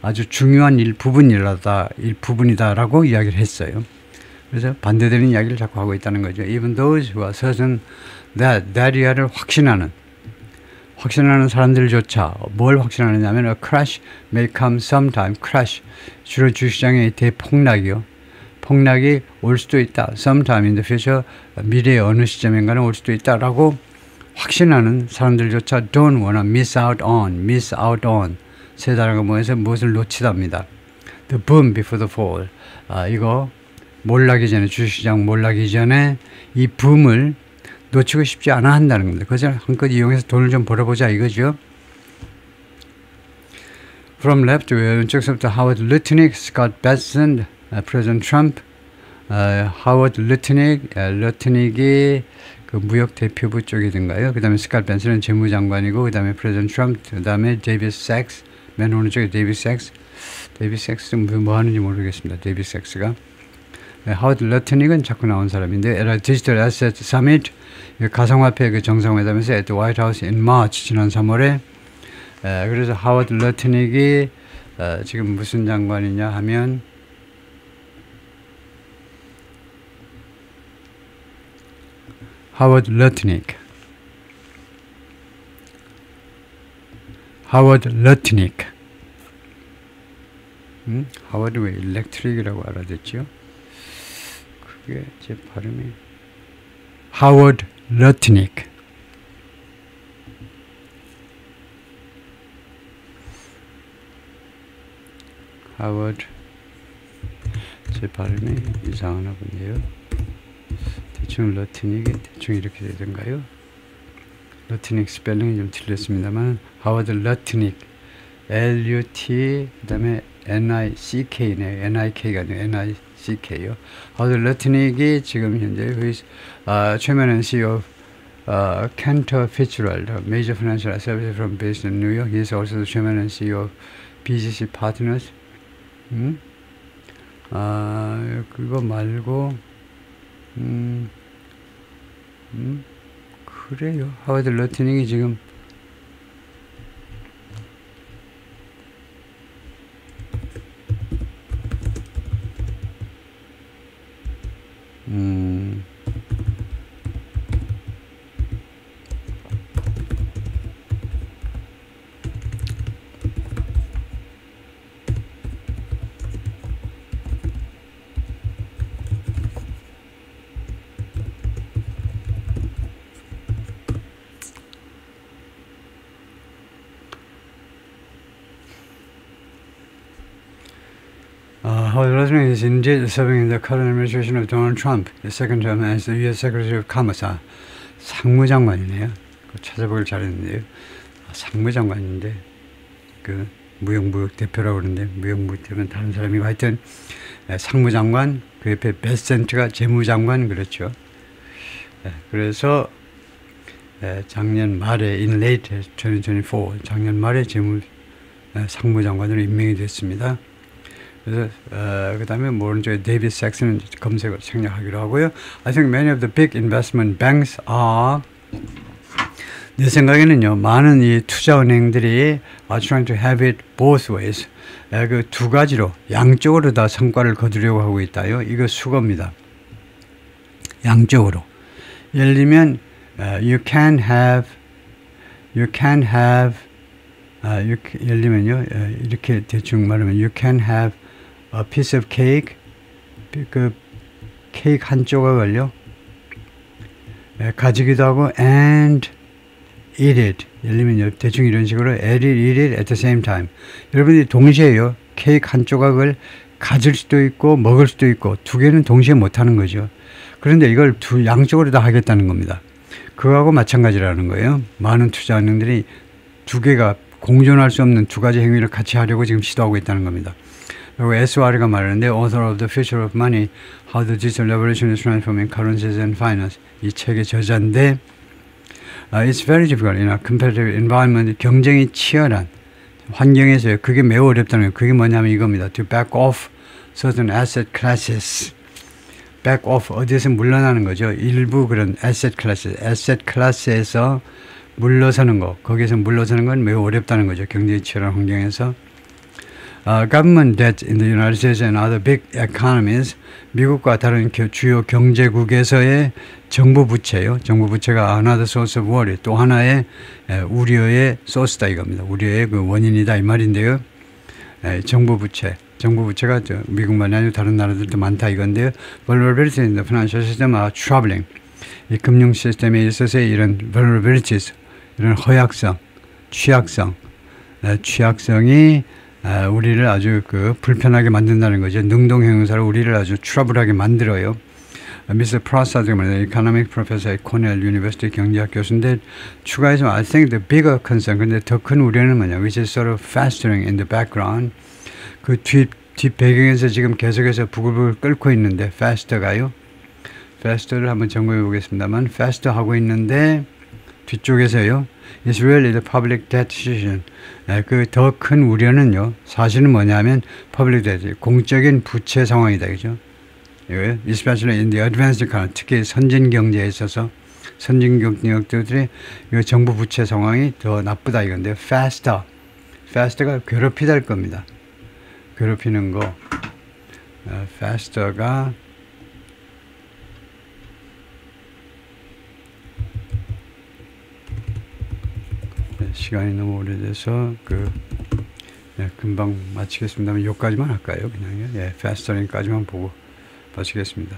S1: 아주 중요한 일부분이다라고 이야기를 했어요. 그래서 반대되는 이야기를 자꾸 하고 있다는 거죠. Even those who are certain that 이하를 확신하는 사람들조차 뭘 확신하느냐면 a crash may come sometime. crash 주로 주식시장의 대폭락이요. 폭락이 올 수도 있다. sometime in the future 미래의 어느 시점인가는 올 수도 있다라고 확신하는 사람들조차 don't wanna miss out on 세 단어가 뭐해서 무엇을 놓치답니다. The boom before the fall. 이거 주식시장 몰락이 전에 이 붐을 놓치고 싶지 않아 한다는 겁니다. 그래서 한껏 이용해서 돈을 좀 벌어보자 이거죠. From left to 왼쪽서부터 Howard Lutnick, Scott Bessent, President Trump, Howard Lutnick이 그 무역 대표부 쪽이든가요. 그 다음에 스캇 벤슨은 재무장관이고, 그 다음에 프레지던트 트럼프, 그 다음에 데이비드 섹스, 맨 오른쪽에 데이비드 섹스는 뭐 하는지 모르겠습니다. 데이비드 섹스가. 하워드 러트닉은 자꾸 나온 사람인데, 디지털 애셋 서밋, 가상화폐 그 정상회담에서 at the White House in March, 지난 3월에, 그래서 하워드 러트닉이 지금 무슨 장관이냐 하면, 하워드 러트닉. 하워드 러트닉. 하워드 왜 일렉트릭이라고 알아듣죠? 그게 제 발음이 하워드 러트닉. 하워드, 제 발음이 이상하나 본데요. 대충 러트닉이 대충 이렇게 되던가요? 러트닉 스펠링이 좀 틀렸습니다만 하워드 러트닉, L-U-T 그 다음에 N-I-C-K네요. N-I-K가 아니고 N-I-C-K요. 하워드 러트닉이 지금 현재 chairman and CEO of Cantor Fitzgerald, a major financial services firm based in New York. He is also the chairman and CEO of BGC Partners. 그거 말고 그래요. 하워드 러트닉이 지금 Howard Rosling is indeed serving in the current administration of Donald Trump, the second term as the U.S. Secretary of Commerce. 상무장관이네요. 찾아보길 잘했는데요. 상무장관인데 그 무역무역 대표라고 그러는데 무역무역 대표는 다른 사람이고 하여튼 상무장관, 그 옆에 베센트가 재무장관 그렇죠. 그래서 작년 말에 in late 2024 작년 말에 상무장관으로 임명이 됐습니다. 그래서 그 다음에 오른쪽에 데이비드 섹슨은 검색을 생략하기로 하고요. I think many of the big investment banks are, 내 생각에는요, 많은 이 투자은행들이 are trying to have it both ways. 그 두 가지로 양쪽으로 다 성과를 거두려고 하고 있다요. 이거 수거입니다. 양쪽으로. 예를 들면 you can have 예를 들면요, 이렇게 대충 말하면 you can have a piece of cake, 그 케이크 한 조각을요 가지기도 하고 and eat it. 예를 들면 대충 이런 식으로 eat it at the same time. 여러분들이 동시에요 케이크 한 조각을 가질 수도 있고 먹을 수도 있고 두 개는 동시에 못 하는 거죠. 그런데 이걸 양쪽으로 다 하겠다는 겁니다. 그거하고 마찬가지라는 거예요. 많은 투자은행들이 두 개가 공존할 수 없는 두 가지 행위를 같이 하려고 지금 시도하고 있다는 겁니다. 그리고 SR가 말하는데 Author of the Future of Money, How the Digital Revolution is Transforming Currencies and Finance, 이 책의 저자인데 It's very difficult in a competitive environment. 경쟁이 치열한 환경에서요. 그게 매우 어렵다는 거예요. 그게 뭐냐면 이겁니다. To back off certain asset classes. back off, 어디에서 물러나는 거죠. 일부 그런 asset 클래스에서 물러서는 거, 거기에서 물러서는 건 매우 어렵다는 거죠. 경쟁이 치열한 환경에서. Government debt in the United States and other big economies, 미국과 다른 주요 경제국에서의 정부 부채요. 정부 부채가 another source of worry, 또 하나의 우려의 소스다 이겁니다. 우려의 그 원인이다 이 말인데요. 정부 부채가 미국만이 아니고 다른 나라들도 많다 이건데요. Vulnerabilities in the financial system are troubling. 이 금융 시스템에 있어서의 이런 vulnerabilities, 이런 허약성, 취약성이 우리를 아주 불편하게 만든다는 거죠. 능동형용사로 우리를 아주 트러블하게 만들어요. 미스터 프라사드가 말이에요. Economic Professor 코넬 유니버시티 경제학 교수인데 추가해서 I think the bigger concern, 근데 더 큰 우려는 뭐냐, which is sort of festering in the background. 그 뒷 배경에서 지금 계속해서 부글부글 끓고 있는데 faster가요. faster를 한번 점검해 보겠습니다만 faster 하고 있는데 뒤쪽에서요. It's really the public debt situation. 그 더 큰 우려는요. 사실은 뭐냐면 public debt, 공적인 부채 상황이다, 그죠? Especially in the advanced economy, 특히 선진 경제에 있어서 선진 경제국들의 정부 부채 상황이 더 나쁘다 이건데 faster가 괴롭히다 할 겁니다. 괴롭히는 거. faster가 시간이 너무 오래돼서 금방 마치겠습니다만 여기까지만 할까요? 그냥 fastering까지만 보고 마치겠습니다.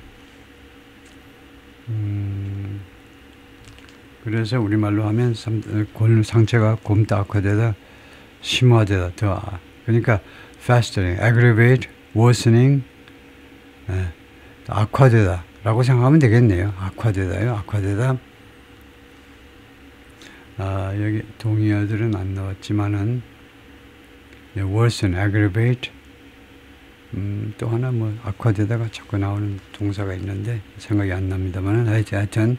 S1: 그래서 우리말로 하면 상체가 굼다 악화되다 심화되다 그러니까 festering, aggravate, worsening 악화되다 라고 생각하면 되겠네요. 악화되다. 여기 동의어들은 안 나왔지만은 worsen, aggravate 또 하나 악화되다가 자꾸 나오는 동사가 있는데 생각이 안 납니다만은 하여튼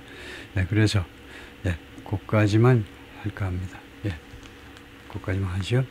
S1: 그래서 거기까지만 할까 합니다. 거기까지만 하죠.